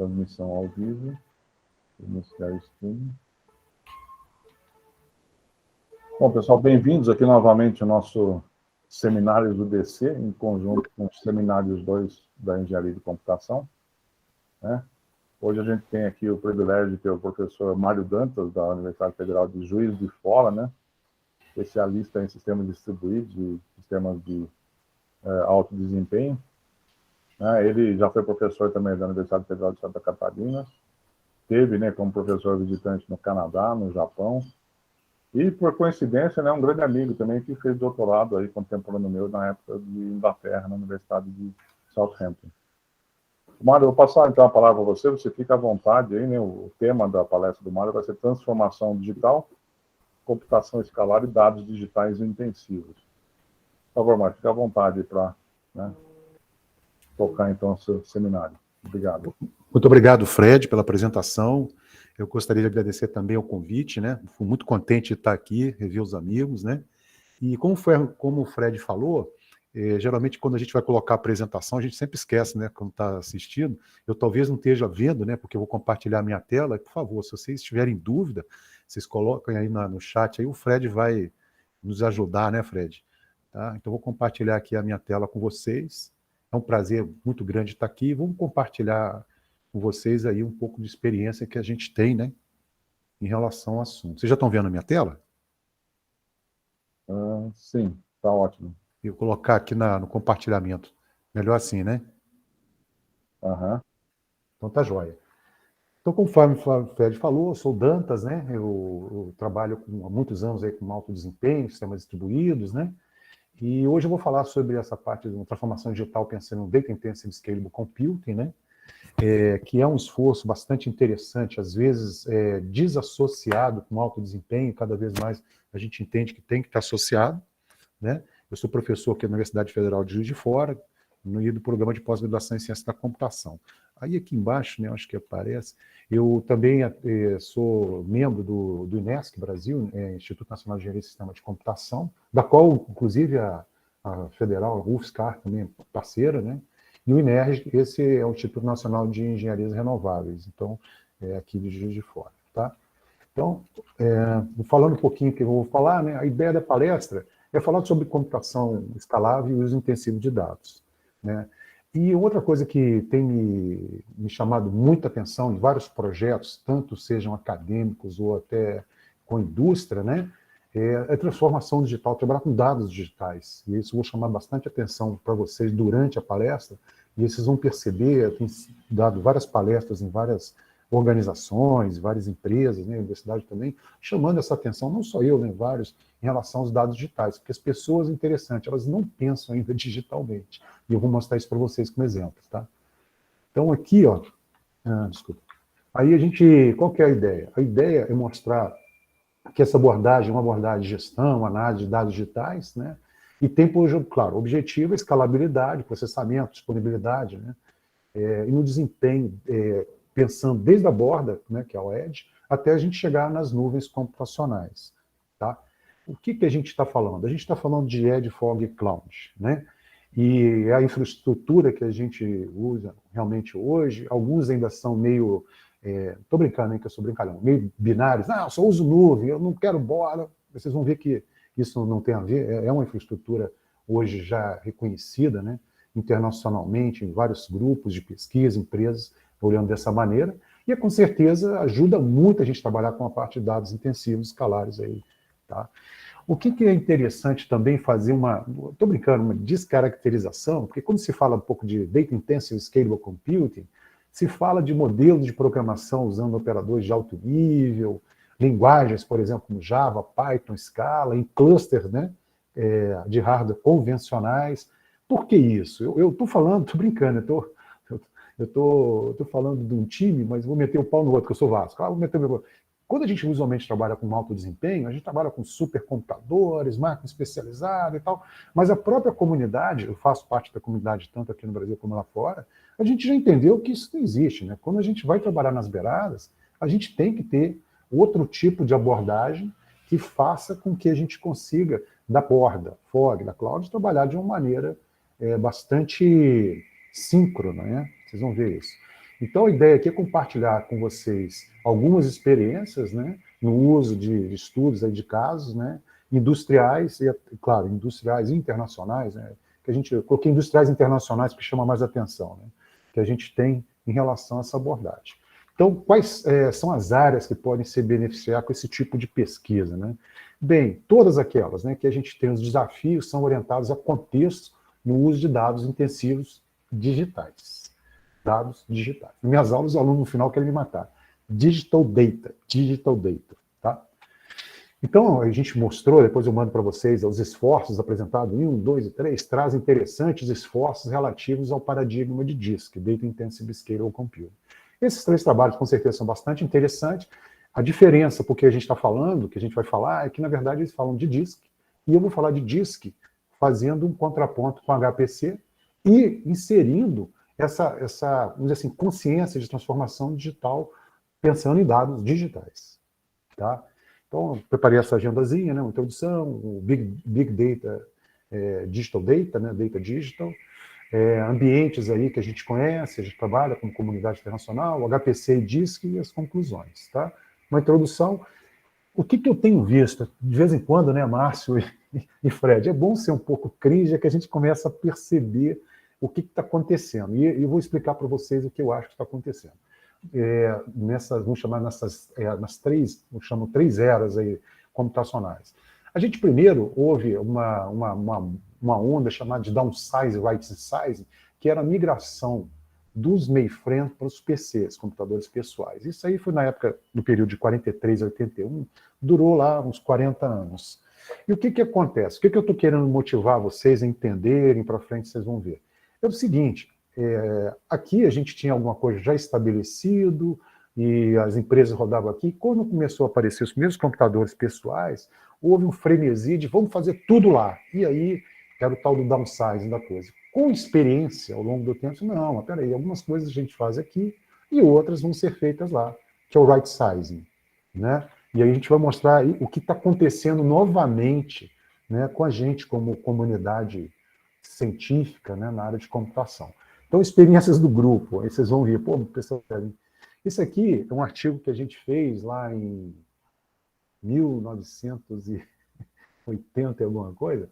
transmissão ao vivo. Iniciar o stream. Bom, pessoal, bem-vindos aqui novamente ao nosso seminário do DC, em conjunto com os seminários 2 da Engenharia de Computação, né? Hoje a gente tem aqui o privilégio de ter o professor Mário Dantas, da Universidade Federal de Juiz de Fora, né? Especialista em sistemas distribuídos e sistemas de alto desempenho. Ele já foi professor também da Universidade Federal de Santa Catarina, teve, né, como professor visitante no Canadá, no Japão, e, por coincidência, né, um grande amigo também que fez doutorado aí, contemporâneo meu, na época de Inglaterra, na Universidade de Southampton. Mário, eu vou passar então a palavra para você, você fica à vontade aí, né, o tema da palestra do Mário vai ser transformação digital, computação escalar e dados digitais intensivos. Por favor, Mário, fica à vontade para, né, tocar então o seu seminário. Obrigado. Muito obrigado, Fred, pela apresentação. Eu gostaria de agradecer também o convite, né? Fui muito contente de estar aqui, rever os amigos, né? E como o Fred falou, geralmente quando a gente vai colocar a apresentação, a gente sempre esquece, né? Quando está assistindo, eu talvez não esteja vendo, né? Porque eu vou compartilhar a minha tela. Por favor, se vocês tiverem dúvida, vocês coloquem aí no chat, aí o Fred vai nos ajudar, né, Fred? Tá? Então, vou compartilhar aqui a minha tela com vocês. É um prazer muito grande estar aqui. Vamos compartilhar com vocês aí um pouco de experiência que a gente tem, né, em relação ao assunto. Vocês já estão vendo a minha tela? Sim, está ótimo. Eu vou colocar aqui no compartilhamento. Melhor assim, né? Uhum. Então tá joia. Então, conforme o Fred falou, eu sou Dantas, né? Eu trabalho há muitos anos aí com alto desempenho, sistemas distribuídos, né? E hoje eu vou falar sobre essa parte de uma transformação digital pensando no Data Intensive Scalable Computing, né? Que é um esforço bastante interessante, às vezes desassociado com alto desempenho, cada vez mais a gente entende que tem que estar associado, né? Eu sou professor aqui na Universidade Federal de Juiz de Fora, no programa de pós-graduação em Ciência da Computação. Aí aqui embaixo, né, acho que aparece, eu também sou membro do INESC Brasil, Instituto Nacional de Engenharia e Sistema de Computação, da qual, inclusive, a Federal, a UFSCar, também é parceira, né? E o INERJ, esse é o Instituto Nacional de Engenharias Renováveis, então, é aqui de Juiz de Fora, tá? Então, falando um pouquinho que eu vou falar, né, a ideia da palestra é falar sobre computação escalável e uso intensivo de dados, né? E outra coisa que tem me chamado muita atenção em vários projetos, tanto sejam acadêmicos ou até com indústria, né, é a transformação digital, trabalhar com dados digitais. E isso eu vou chamar bastante atenção para vocês durante a palestra, e vocês vão perceber, eu tenho dado várias palestras em várias organizações, várias empresas, né, universidade também, chamando essa atenção, não só eu, né, vários, em relação aos dados digitais, porque as pessoas, interessante, elas não pensam ainda digitalmente. E eu vou mostrar isso para vocês como exemplo, tá? Então aqui, ó, desculpa. Aí qual que é a ideia? A ideia é mostrar que essa abordagem é uma abordagem de gestão, análise de dados digitais, né? E tem, claro, objetivo, escalabilidade, processamento, disponibilidade, né? E no desempenho, pensando desde a borda, né, que é o Edge, até a gente chegar nas nuvens computacionais, tá? O que a gente está falando? A gente está falando de Edge, Fog e Cloud, né? E a infraestrutura que a gente usa realmente hoje, alguns ainda são meio, estou brincando, hein, que eu sou brincalhão, meio binários, eu só uso nuvem, eu não quero borda. Vocês vão ver que isso não tem a ver, é uma infraestrutura hoje já reconhecida, né, internacionalmente, em vários grupos de pesquisa, empresas, olhando dessa maneira, e com certeza ajuda muito a gente a trabalhar com a parte de dados intensivos, escalares aí, tá? O que é interessante também fazer estou brincando, uma descaracterização, porque quando se fala um pouco de Data Intensive Scalable Computing, se fala de modelos de programação usando operadores de alto nível, linguagens, por exemplo, como Java, Python, Scala, em clusters, né, de hardware convencionais. Por que isso? Eu estou falando, estou brincando, eu estou falando de um time, mas vou meter o pau no outro, que eu sou Vasco. Vou meter o meu... Quando a gente usualmente trabalha com alto desempenho, a gente trabalha com supercomputadores, máquina especializada e tal, mas a própria comunidade, eu faço parte da comunidade tanto aqui no Brasil como lá fora, a gente já entendeu que isso não existe, né? Quando a gente vai trabalhar nas beiradas, a gente tem que ter outro tipo de abordagem que faça com que a gente consiga, da borda, Fog, da Cloud, trabalhar de uma maneira bastante síncrona, né? Vocês vão ver isso. Então, a ideia aqui é compartilhar com vocês algumas experiências, né, no uso de estudos aí de casos, né, industriais, e, claro, industriais internacionais, né, que eu coloquei industriais internacionais porque chama mais atenção, né, que a gente tem em relação a essa abordagem. Então, quais são as áreas que podem se beneficiar com esse tipo de pesquisa, né? Bem, todas aquelas, né, que a gente tem os desafios são orientados a contextos no uso de dados intensivos digitais. Dados digitais. Em minhas aulas, o aluno no final quer me matar. Digital data, tá? Então, a gente mostrou, depois eu mando para vocês, os esforços apresentados em 1, 2 e 3, trazem interessantes esforços relativos ao paradigma de DISC, Data Intensive Scalable Computing. Esses 3 trabalhos, com certeza, são bastante interessantes. A diferença, porque a gente está falando, que a gente vai falar, é que, na verdade, eles falam de DISC, e eu vou falar de DISC fazendo um contraponto com HPC e inserindo essa vamos dizer assim, consciência de transformação digital pensando em dados digitais. Tá? Então, eu preparei essa agendazinha, né, uma introdução, o Big Data, Digital Data, né, Data Digital, ambientes aí que a gente conhece, a gente trabalha como comunidade internacional, HPC e DISC e as conclusões. Tá? Uma introdução. O que eu tenho visto, de vez em quando, né, Márcio e Fred, é bom ser um pouco cringe, é que a gente começa a perceber o que está acontecendo. E eu vou explicar para vocês o que eu acho que está acontecendo. Vamos chamar nas 3, eu chamo 3 eras aí computacionais. A gente primeiro houve uma onda chamada de downsize, right size, que era a migração dos mainframe para os PCs, computadores pessoais. Isso aí foi na época do período de 43 a 81, durou lá uns 40 anos. E o que acontece? O que eu estou querendo motivar vocês a entenderem para frente, vocês vão ver. É o seguinte, aqui a gente tinha alguma coisa já estabelecido, e as empresas rodavam aqui. Quando começou a aparecer os primeiros computadores pessoais, houve um frenesi de vamos fazer tudo lá. E aí era o tal do downsizing da coisa. Com experiência, ao longo do tempo, não, mas peraí, algumas coisas a gente faz aqui e outras vão ser feitas lá, que é o right sizing, né? E aí a gente vai mostrar aí o que está acontecendo novamente, né, com a gente como comunidade científica, né, na área de computação. Então, experiências do grupo, aí vocês vão ver, pô, pessoal, isso aqui é um artigo que a gente fez lá em 1980 e alguma coisa,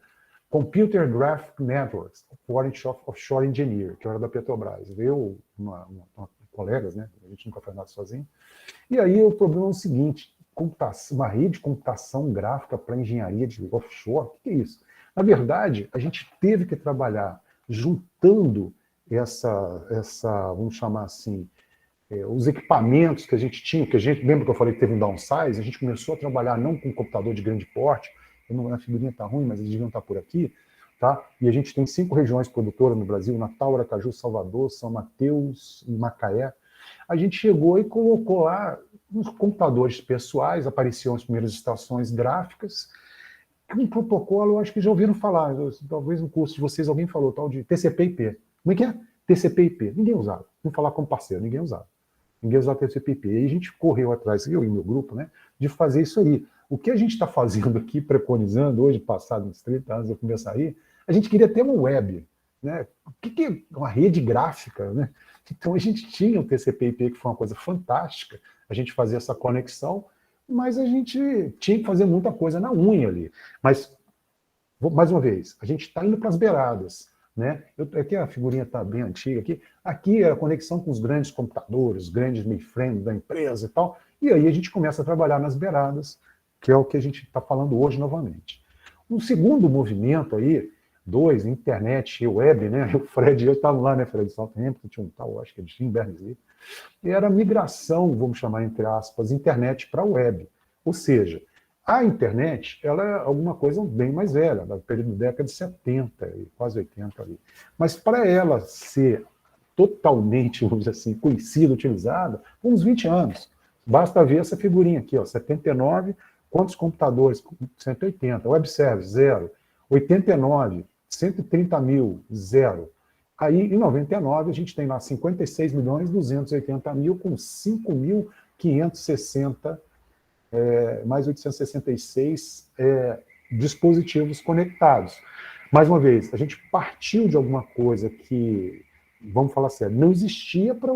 Computer Graphic Networks, Foreign Offshore Engineer, que era da Petrobras. Eu, colegas, né? A gente nunca faz nada sozinho. E aí o problema é o seguinte, uma rede de computação gráfica para engenharia de offshore, o que é isso? Na verdade, a gente teve que trabalhar juntando vamos chamar assim, os equipamentos que a gente tinha, lembra que eu falei que teve um downsize? A gente começou a trabalhar não com um computador de grande porte, a figurinha está ruim, mas eles deviam estar por aqui, tá? E a gente tem 5 regiões produtoras no Brasil, Natal, Aracaju, Salvador, São Mateus e Macaé. A gente chegou e colocou lá uns computadores pessoais, apareciam as primeiras estações gráficas, um protocolo, eu acho que já ouviram falar, talvez no curso de vocês alguém falou, tal de TCP/IP. Como é que é? TCP/IP. Ninguém usava. Vamos falar como parceiro, ninguém usava. Ninguém usava TCP/IP. E a gente correu atrás, eu e meu grupo, né, de fazer isso aí. O que a gente está fazendo aqui, preconizando, hoje, passados uns 30 anos, eu começar aí, a gente queria ter uma web. Né? O que é uma rede gráfica? Né? Então, a gente tinha o TCP/IP, que foi uma coisa fantástica, a gente fazia essa conexão, mas a gente tinha que fazer muita coisa na unha ali. Mas, mais uma vez, a gente está indo para as beiradas. Né? Aqui a figurinha está bem antiga. Aqui é a conexão com os grandes computadores, os grandes mainframes da empresa e tal. E aí a gente começa a trabalhar nas beiradas, que é o que a gente está falando hoje novamente. Um segundo movimento aí, internet e web, né? O Fred e eu estavam lá, né, Fred? Southampton, tinha um tal, acho que é de Tim Berners-Lee. E era a migração, vamos chamar entre aspas, internet para web. Ou seja, a internet, ela é alguma coisa bem mais velha, do período da década de 70, quase 80 ali. Mas para ela ser totalmente, vamos dizer assim, conhecida, utilizada, uns 20 anos. Basta ver essa figurinha aqui, ó, 79, quantos computadores? 180. Web service, 0. 89, 130 mil, 0. Aí, em 99, a gente tem lá 56.280.000 com 5.560 mais 866 dispositivos conectados. Mais uma vez, a gente partiu de alguma coisa que, vamos falar sério, não existia para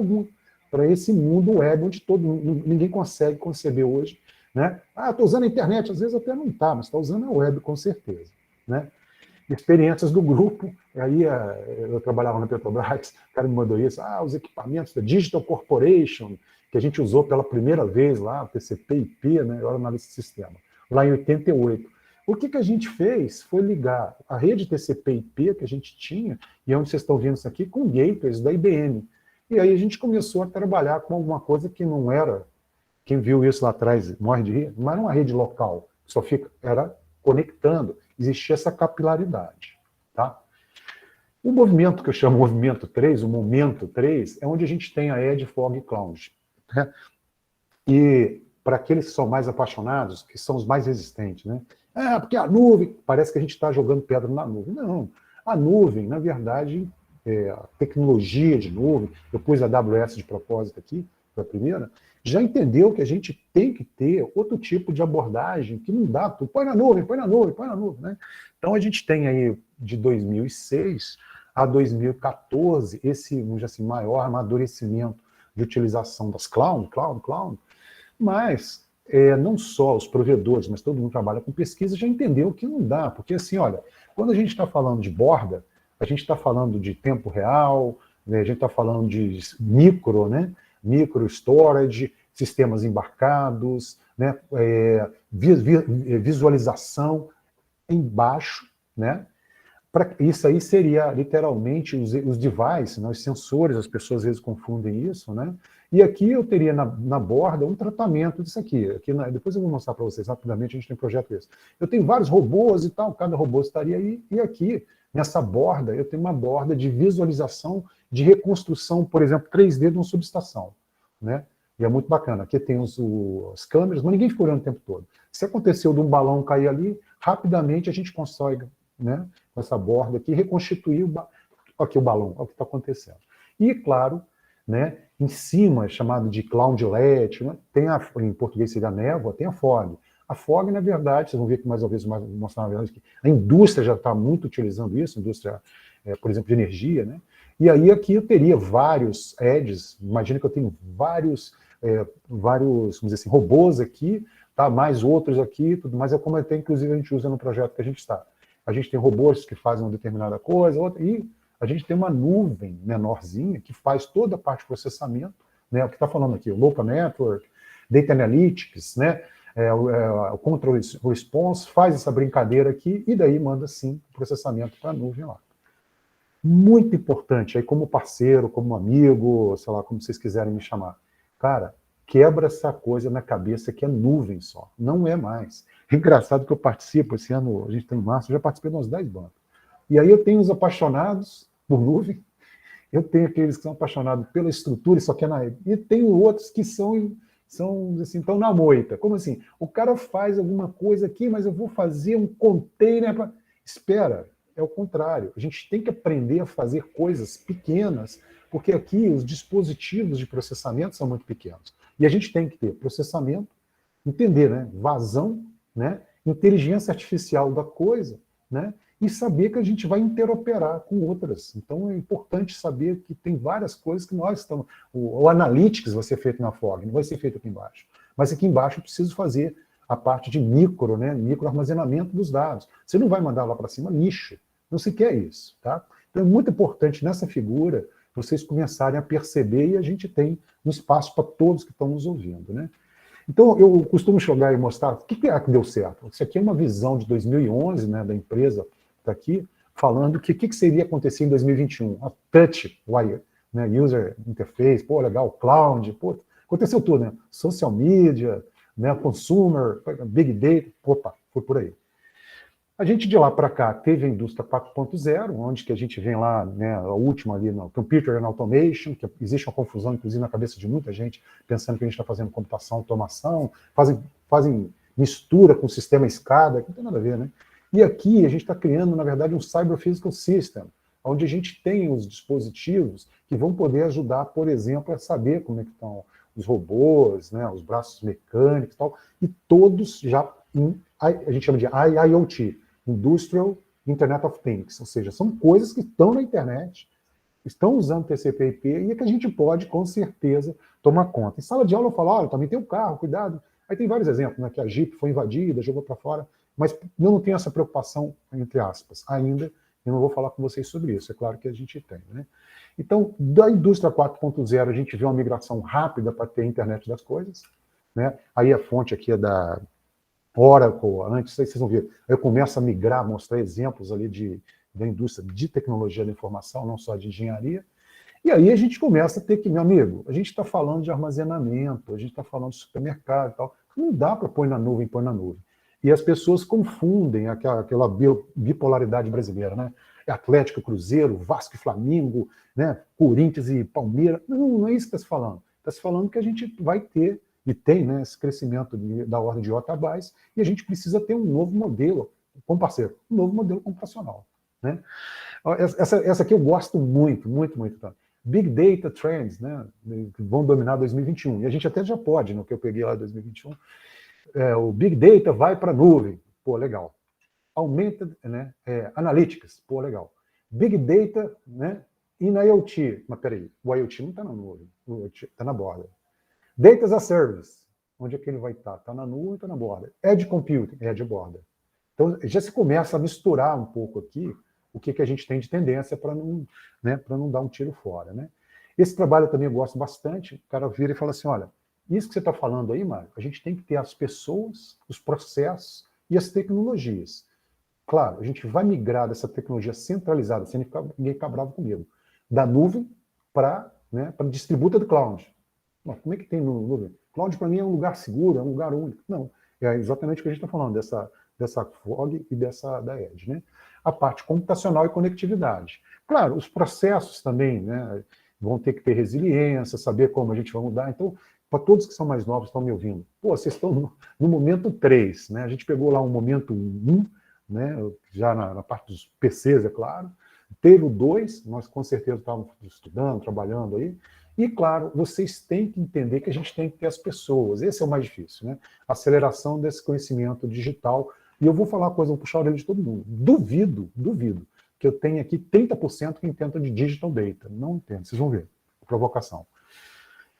para esse mundo web, onde ninguém consegue conceber hoje, né? Estou usando a internet, às vezes até não está, mas está usando a web com certeza, né? Experiências do grupo, aí eu trabalhava na Petrobras, o cara me mandou isso, os equipamentos da Digital Corporation, que a gente usou pela primeira vez lá, TCP/IP, né? Eu era analista de sistema, lá em 88. O que a gente fez foi ligar a rede TCP/IP que a gente tinha, e onde vocês estão vendo isso aqui, com gateways da IBM. E aí a gente começou a trabalhar com alguma coisa que não era, quem viu isso lá atrás morre de rir, não era uma rede local, era conectando, existia essa capilaridade. Tá? O movimento que eu chamo movimento 3, o momento 3, é onde a gente tem a Edge, Fog e Cloud. Né? E para aqueles que são mais apaixonados, que são os mais resistentes, né? Porque a nuvem, parece que a gente está jogando pedra na nuvem. Não, a nuvem, na verdade, a tecnologia de nuvem, eu pus a AWS de propósito aqui, para a primeira, já entendeu que a gente tem que ter outro tipo de abordagem, que não dá, põe na nuvem, põe na nuvem, põe na nuvem. Né? Então a gente tem aí, de 2006 a 2014, esse, vamos dizer assim, maior amadurecimento de utilização das cloud, mas não só os provedores, mas todo mundo trabalha com pesquisa, já entendeu que não dá, porque assim, olha, quando a gente está falando de borda, a gente está falando de tempo real, né, a gente está falando de micro, né, micro storage, sistemas embarcados, né, visualização embaixo, né, isso aí seria literalmente os devices, né, os sensores, as pessoas às vezes confundem isso, né? E aqui eu teria na borda um tratamento disso aqui. Depois eu vou mostrar para vocês rapidamente, a gente tem um projeto desse. Eu tenho vários robôs e tal, cada robô estaria aí, e aqui, nessa borda, eu tenho uma borda de visualização, de reconstrução, por exemplo, 3D de uma subestação, né? E é muito bacana. Aqui tem as câmeras, mas ninguém fica olhando o tempo todo. Se aconteceu de um balão cair ali, rapidamente a gente consegue, né, com essa borda aqui, reconstituir aqui o balão, é o que está acontecendo. E, claro, né, em cima, chamado de cloudlet, né, tem em português seria a névoa, tem a fog. A fog, na verdade, vocês vão ver que mais uma vez, vou mostrar na verdade, que a indústria já está muito utilizando isso, indústria, por exemplo, de energia, né? E aí aqui eu teria vários edges, imagina que eu tenho vários, vamos dizer assim, robôs aqui, tá, mais outros aqui, tudo mais, é como até, inclusive, a gente usa no projeto que a gente está. A gente tem robôs que fazem uma determinada coisa, outra, e a gente tem uma nuvem menorzinha que faz toda a parte de processamento, né, o que está falando aqui, o Local Network, Data Analytics, né, o Control Response, faz essa brincadeira aqui e daí manda, sim, o processamento para a nuvem lá. Muito importante, aí como parceiro, como amigo, sei lá, como vocês quiserem me chamar. Cara, quebra essa coisa na cabeça que é nuvem só, não é mais. É engraçado que eu participo, esse ano, a gente está em março, eu já participei de uns 10 bancos. E aí eu tenho os apaixonados por nuvem, eu tenho aqueles que são apaixonados pela estrutura, só que e tenho outros que são assim, estão na moita. Como assim? O cara faz alguma coisa aqui, mas eu vou fazer um container para... Espera, é o contrário. A gente tem que aprender a fazer coisas pequenas, porque aqui os dispositivos de processamento são muito pequenos. E a gente tem que ter processamento, entender, né? Vazão, né? Inteligência artificial da coisa, né? E saber que a gente vai interoperar com outras. Então é importante saber que tem várias coisas que nós estamos... O Analytics vai ser feito na Fog, não vai ser feito aqui embaixo. Mas aqui embaixo eu preciso fazer a parte de micro, né? Micro armazenamento dos dados. Você não vai mandar lá para cima lixo. Não se quer isso, tá? Então é muito importante nessa figura vocês começarem a perceber, e a gente tem um espaço para todos que estão nos ouvindo, né? Então, eu costumo chegar e mostrar o que é que deu certo. Isso aqui é uma visão de 2011, né, da empresa, está aqui, falando que o que seria acontecer em 2021. A Touch Wire, né, User Interface, pô, legal, Cloud, pô, aconteceu tudo, né? Social Media, né, Consumer, Big Data, opa, foi por aí. A gente de lá para cá teve a indústria 4.0, onde que a gente vem lá, né, a última ali no Computer and Automation, que existe uma confusão, inclusive, na cabeça de muita gente, pensando que a gente está fazendo computação, automação, fazem mistura com o sistema escada, que não tem nada a ver, né? E aqui a gente está criando, na verdade, um Cyber Physical System, onde a gente tem os dispositivos que vão poder ajudar, por exemplo, a saber como é que estão os robôs, né, os braços mecânicos e tal, e todos já a gente chama de IoT, Industrial Internet of Things, ou seja, são coisas que estão na internet, estão usando TCP/IP e é que a gente pode, com certeza, tomar conta. Em sala de aula eu falo, olha, também tem o carro, cuidado. Aí tem vários exemplos, né, que a Jeep foi invadida, jogou para fora, mas eu não tenho essa preocupação, entre aspas, ainda. Eu não vou falar com vocês sobre isso, é claro que a gente tem, né? Então, da indústria 4.0, a gente vê uma migração rápida para ter a internet das coisas, né? Aí a fonte aqui é da Oracle, antes, vocês vão ver, eu começo a migrar, mostrar exemplos ali da indústria de tecnologia da informação, não só de engenharia, e aí a gente começa a ter que, meu amigo, a gente está falando de armazenamento, a gente está falando de supermercado e tal, não dá para pôr na nuvem, põe na nuvem. E as pessoas confundem aquela bipolaridade brasileira, né? É Atlético e Cruzeiro, Vasco e Flamengo, né? Corinthians e Palmeiras. Não é isso que está se falando. Está se falando que a gente vai ter, e tem, né, esse crescimento da ordem de yottabytes, e a gente precisa ter um novo modelo, como parceiro, um novo modelo computacional, né? Essa aqui eu gosto muito, muito, muito. Tá? Big Data Trends, né, que vão dominar 2021. E a gente até já pode, no que eu peguei lá em 2021, o Big Data vai para a nuvem. Pô, legal. Aumenta, né, Analytics. Pô, legal. Big Data, né, in IoT. Mas peraí, o IoT não está na nuvem, o IoT está na borda. Data as a Service. Onde é que ele vai estar? Está na nuvem, está na borda. Edge Computing, Edge borda. Então, já se começa a misturar um pouco aqui o que a gente tem de tendência para não, né, não dar um tiro fora. Né? Esse trabalho eu também gosto bastante. O cara vira e fala assim, olha, isso que você está falando aí, Mário, a gente tem que ter as pessoas, os processos e as tecnologias. Claro, a gente vai migrar dessa tecnologia centralizada, sem ninguém ficar bravo comigo, da nuvem para, né, distributa do cloud. Mas como é que tem no nuvem? Cloud, para mim, é um lugar seguro, é um lugar único. Não, é exatamente o que a gente está falando, dessa Fog e da Edge. Né? A parte computacional e conectividade. Claro, os processos também, né, vão ter que ter resiliência, saber como a gente vai mudar. Então, para todos que são mais novos, estão me ouvindo, pô, vocês estão no momento 3, né? A gente pegou lá um momento 1, né, já na parte dos PCs, é claro. Teve o 2, nós com certeza estávamos estudando, trabalhando aí. E, claro, vocês têm que entender que a gente tem que ter as pessoas. Esse é o mais difícil, né? A aceleração desse conhecimento digital. E eu vou falar uma coisa, vou puxar a orelha de todo mundo. Duvido, que eu tenha aqui 30% que entenda de digital data. Não entendo, vocês vão ver. Provocação.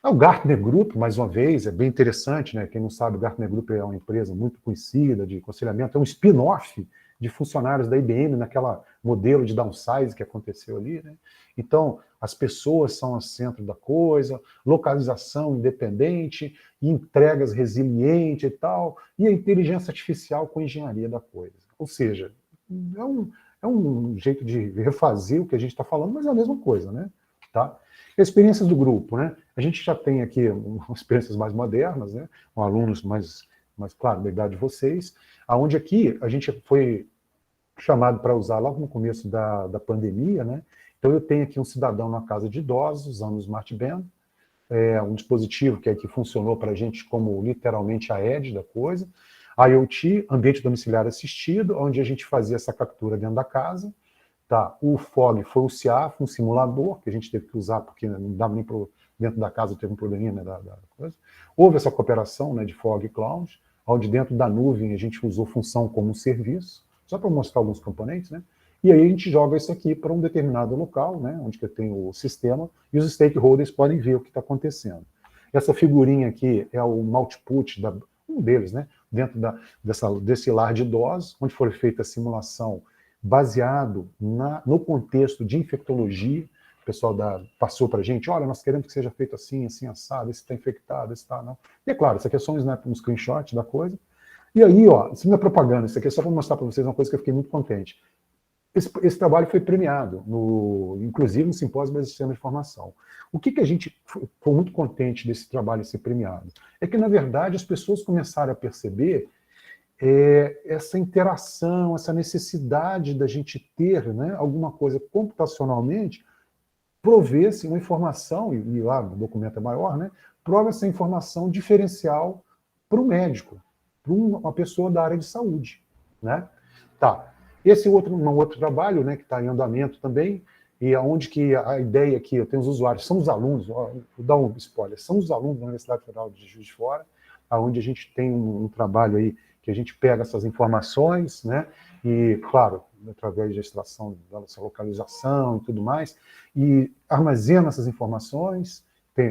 O Gartner Group, mais uma vez, é bem interessante, né? Quem não sabe, o Gartner Group é uma empresa muito conhecida de aconselhamento, é um spin-off de funcionários da IBM naquela modelo de downsize que aconteceu ali, né? Então, as pessoas são o centro da coisa, localização independente, entregas resilientes e tal, e a inteligência artificial com engenharia da coisa. Ou seja, é um jeito de refazer o que a gente está falando, mas é a mesma coisa, né? Tá? Experiências do grupo, né? A gente já tem aqui experiências mais modernas, né? Com alunos mais claro, da idade de vocês, aonde aqui a gente foi chamado para usar logo no começo da pandemia, né? Então eu tenho aqui um cidadão na casa de idosos usando o Smart Band, um dispositivo que funcionou para a gente como literalmente a edge da coisa, IoT, ambiente domiciliar assistido, onde a gente fazia essa captura dentro da casa. Tá, o FOG foi o CIAF, um simulador, que a gente teve que usar porque não dava nem dentro da casa, teve um probleminha, né, da coisa. Houve essa cooperação, né, de FOG e Cloud, onde dentro da nuvem a gente usou função como um serviço, só para mostrar alguns componentes, né? E aí a gente joga isso aqui para um determinado local, né, onde que tem o sistema, e os stakeholders podem ver o que está acontecendo. Essa figurinha aqui é o output, um deles, né, dentro desse lar de idosos, onde foi feita a simulação baseado no contexto de infectologia. O pessoal passou para a gente, olha, nós queremos que seja feito assim, assim, assado, esse está infectado, esse está não. E é claro, isso aqui é só um screenshot da coisa. E aí, ó, isso não é propaganda, isso aqui é só para mostrar para vocês uma coisa que eu fiquei muito contente. Esse trabalho foi premiado, inclusive no Simpósio do Sistema de Informação. O que a gente ficou muito contente desse trabalho ser premiado? É que, na verdade, as pessoas começaram a perceber essa interação, essa necessidade da gente ter, né, alguma coisa computacionalmente, prover-se uma informação, e lá o documento é maior, né, prova essa informação diferencial para o médico, para uma pessoa da área de saúde. Né? Tá. Esse um outro trabalho, né, que está em andamento também, e aonde que a ideia aqui, eu tenho os usuários, são os alunos, vou dar um spoiler, são os alunos da Universidade Federal de Juiz de Fora, aonde a gente tem um trabalho aí que a gente pega essas informações, né, e, claro, através da extração da nossa localização e tudo mais, e armazena essas informações. Tem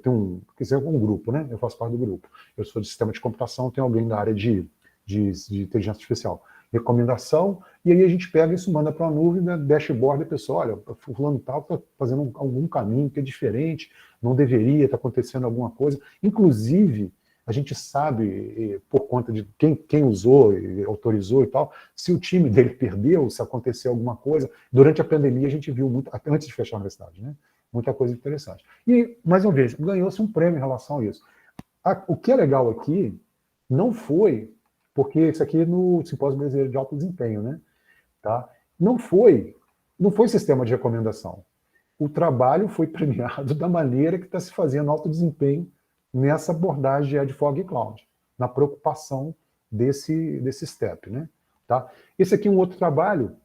um grupo, né? Eu faço parte do grupo. Eu sou de sistema de computação, tem alguém da área de inteligência artificial. Recomendação, e aí a gente pega isso, manda para a nuvem, né, dashboard, a pessoa, olha, o fulano tal está fazendo algum caminho que é diferente, não deveria, está acontecendo alguma coisa. Inclusive, a gente sabe, por conta de quem usou, autorizou e tal, se o time dele perdeu, se aconteceu alguma coisa. Durante a pandemia, a gente viu muito, antes de fechar a universidade, né? Muita coisa interessante. E, mais uma vez, ganhou-se um prêmio em relação a isso. O que é legal aqui não foi, porque isso aqui é no Simpósio Brasileiro de Alto Desempenho, né? Tá? Não foi sistema de recomendação. O trabalho foi premiado da maneira que está se fazendo alto desempenho nessa abordagem de Edge, Fog e Cloud, na preocupação desse step, né? Tá? Esse aqui é um outro trabalho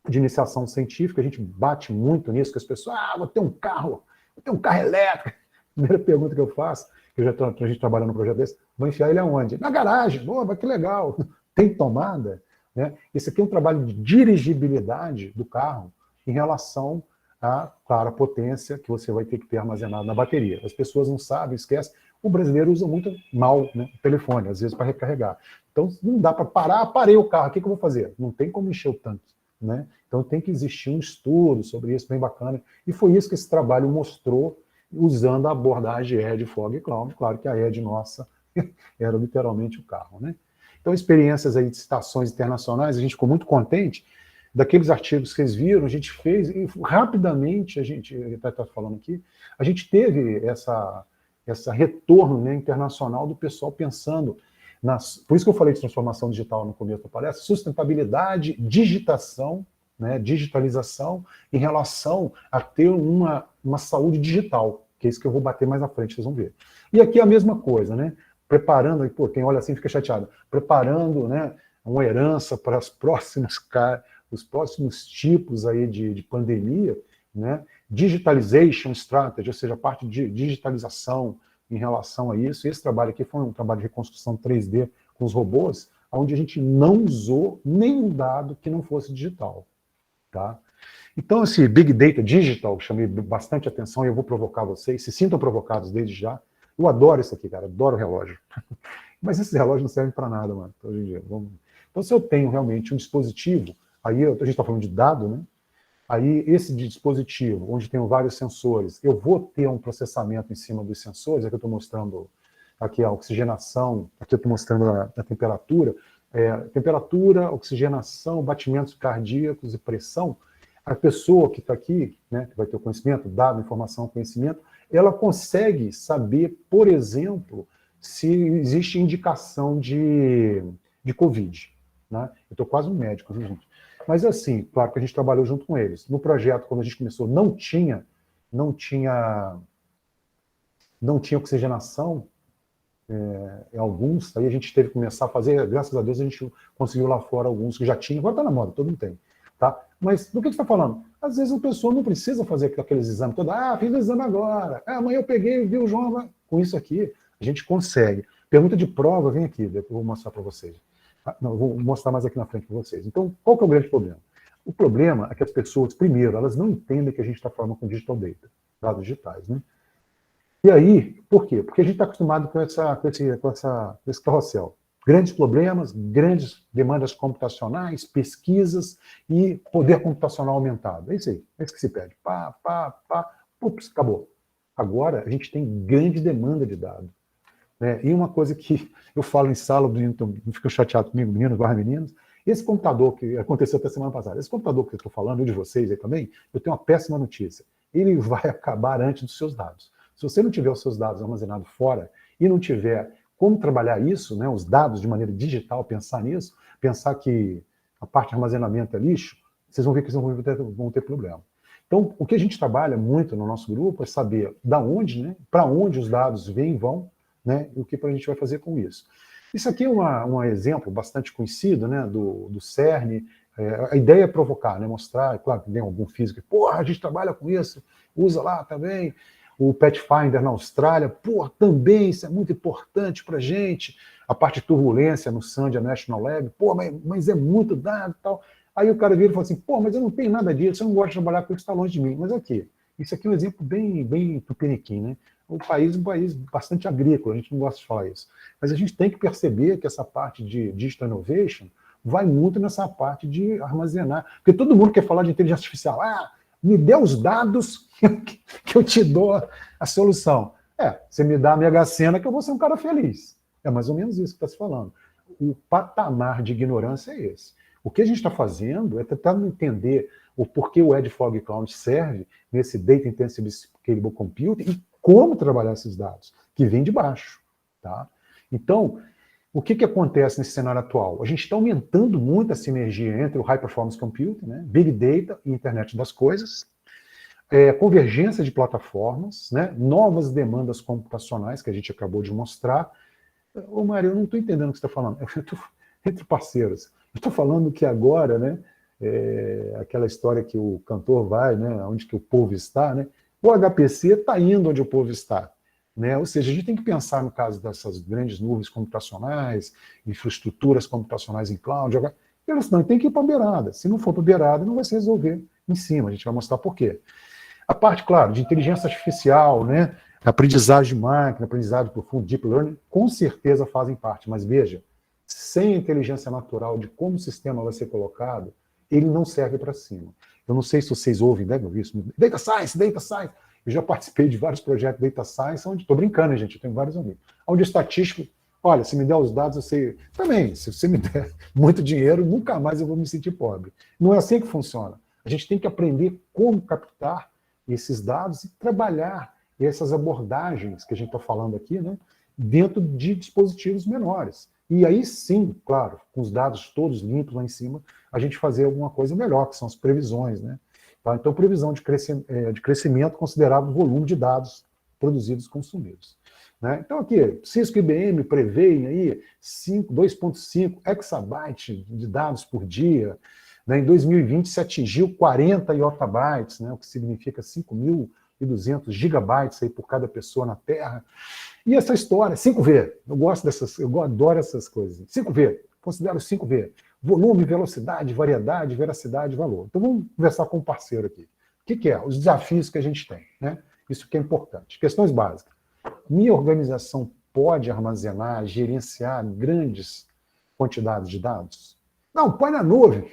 de iniciação científica, a gente bate muito nisso, que as pessoas, vou ter um carro elétrico. Primeira pergunta que eu faço, que a gente trabalha num projeto desse, vou enfiar ele aonde? Na garagem. Mas que legal. Tem tomada? Né? Esse aqui é um trabalho de dirigibilidade do carro em relação à, claro, a potência que você vai ter que ter armazenado na bateria. As pessoas não sabem, esquecem. O brasileiro usa muito mal, né, o telefone, às vezes para recarregar. Então, não dá para parar, parei o carro, o que eu vou fazer? Não tem como encher o tanque. Né? Então tem que existir um estudo sobre isso, bem bacana. E foi isso que esse trabalho mostrou, usando a abordagem Edge, Fog e Cloud. Claro que a Edge nossa era literalmente o carro. Né? Então, experiências aí de citações internacionais, a gente ficou muito contente. Daqueles artigos que vocês viram, a gente fez, e rapidamente, a gente está falando aqui, a gente teve essa retorno, né, internacional do pessoal pensando. Por isso que eu falei de transformação digital no começo da palestra, sustentabilidade, digitação, né, digitalização em relação a ter uma saúde digital, que é isso que eu vou bater mais na frente, vocês vão ver. E aqui a mesma coisa, né? Preparando, quem olha assim fica chateado, preparando, né, uma herança para os próximos tipos aí de pandemia, né? Digitalization strategy, ou seja, a parte de digitalização, em relação a isso. Esse trabalho aqui foi um trabalho de reconstrução 3D com os robôs, onde a gente não usou nenhum dado que não fosse digital. Tá? Então, esse Big Data Digital, chamei bastante atenção e eu vou provocar vocês, se sintam provocados desde já. Eu adoro isso aqui, cara, adoro relógio. Mas esses relógios não servem para nada, mano, hoje em dia. Então, se eu tenho realmente um dispositivo, aí a gente está falando de dado, né? Aí, esse dispositivo, onde tem vários sensores, eu vou ter um processamento em cima dos sensores, aqui eu estou mostrando aqui a oxigenação, aqui eu estou mostrando a temperatura, oxigenação, batimentos cardíacos e pressão. A pessoa que está aqui, né, que vai ter o conhecimento, dado, informação, conhecimento, ela consegue saber, por exemplo, se existe indicação de Covid. Né? Eu estou quase um médico, viu, gente? Mas assim, claro que a gente trabalhou junto com eles. No projeto, quando a gente começou, não tinha oxigenação em alguns, aí a gente teve que começar a fazer, graças a Deus a gente conseguiu lá fora alguns que já tinham, agora está na moda, todo mundo tem. Tá? Mas do que você está falando? Às vezes a pessoa não precisa fazer aqueles exames todos, fiz o exame agora, amanhã eu peguei e vi o João, com isso aqui a gente consegue. Pergunta de prova, vem aqui, depois eu vou mostrar para vocês. Não, vou mostrar mais aqui na frente para vocês. Então, qual que é o grande problema? O problema é que as pessoas, primeiro, elas não entendem que a gente está falando com digital data, dados digitais, né? E aí, por quê? Porque a gente está acostumado com esse carrossel. Grandes problemas, grandes demandas computacionais, pesquisas e poder computacional aumentado. É isso aí, é isso que se pede. Ups, acabou. Agora, a gente tem grande demanda de dados. E uma coisa que eu falo em sala, não fica chateado comigo, meninos, meninas, esse computador que aconteceu até semana passada, esse computador que eu estou falando, eu de vocês aí também, eu tenho uma péssima notícia. Ele vai acabar antes dos seus dados. Se você não tiver os seus dados armazenados fora e não tiver como trabalhar isso, né, os dados de maneira digital, pensar nisso, pensar que a parte de armazenamento é lixo, vocês vão ver que vocês vão ter problema. Então, o que a gente trabalha muito no nosso grupo é saber da onde, né, para onde os dados vêm e vão, né, e o que a gente vai fazer com isso. Isso aqui é um exemplo bastante conhecido, né, do CERN. A ideia é provocar, né, mostrar, claro que tem algum físico, a gente trabalha com isso, usa lá também. O Pathfinder na Austrália, também isso é muito importante para a gente. a parte de turbulência no Sandia National Lab, pô, mas é muito dado e tal. Aí o cara vira e fala assim, pô, mas eu não tenho nada disso, eu não gosto de trabalhar com isso, está longe de mim. Mas aqui, isso aqui é um exemplo bem tupiniquim, né? Um país bastante agrícola, a gente não gosta de falar isso. Mas a gente tem que perceber que essa parte de Digital Innovation vai muito nessa parte de armazenar. Porque todo mundo quer falar de inteligência artificial. Ah, me dê os dados que eu te dou a solução. Você me dá a Mega Sena que eu vou ser um cara feliz. É mais ou menos isso que está se falando. O patamar de ignorância é esse. O que a gente está fazendo é tentar entender o porquê o Edge Fog Cloud serve nesse Data Intensive Scalable Computing e como trabalhar esses dados, que vêm de baixo. Tá? Então, o que acontece nesse cenário atual? A gente está aumentando muito a sinergia entre o High Performance Computing, né, Big Data e Internet das Coisas, convergência de plataformas, né, novas demandas computacionais, que a gente acabou de mostrar. Ô, Mário, eu não estou entendendo o que você está falando. Eu estou entre parceiros. Eu estou falando que agora, né, aquela história que o cantor vai, né, onde que o povo está, né, o HPC está indo onde o povo está. Né? Ou seja, a gente tem que pensar no caso dessas grandes nuvens computacionais, infraestruturas computacionais em cloud, elas não tem que ir para a beirada. Se não for para a beirada, não vai se resolver em cima. A gente vai mostrar por quê. A parte, claro, de inteligência artificial, né, aprendizagem de máquina, aprendizagem profundo, deep learning, com certeza fazem parte. Mas veja, sem a inteligência natural de como o sistema vai ser colocado, ele não serve para cima. Eu não sei se vocês ouvem, devem ouvir isso. Data Science, Data Science. Eu já participei de vários projetos de Data Science, onde estou brincando, gente, eu tenho vários amigos. Onde o estatístico, olha, se me der os dados, eu sei. Também, se você me der muito dinheiro, nunca mais eu vou me sentir pobre. Não é assim que funciona. A gente tem que aprender como captar esses dados e trabalhar essas abordagens que a gente está falando aqui, né, dentro de dispositivos menores. E aí sim, claro, com os dados todos limpos lá em cima, a gente fazer alguma coisa melhor, que são as previsões, né? Tá? Então, previsão de crescimento considerado o volume de dados produzidos e consumidos. Né? Então, aqui, Cisco e IBM preveem aí 2,5 exabytes de dados por dia. Né? Em 2020, se atingiu 40 iotabytes, né? O que significa 5.200 gigabytes aí por cada pessoa na Terra. E essa história, 5V, eu adoro essas coisas. 5V, considero 5V. Volume, velocidade, variedade, veracidade, valor. Então vamos conversar com o parceiro aqui. O que é? Os desafios que a gente tem. Né? Isso que é importante. Questões básicas. Minha organização pode armazenar, gerenciar grandes quantidades de dados? Não, põe na nuvem.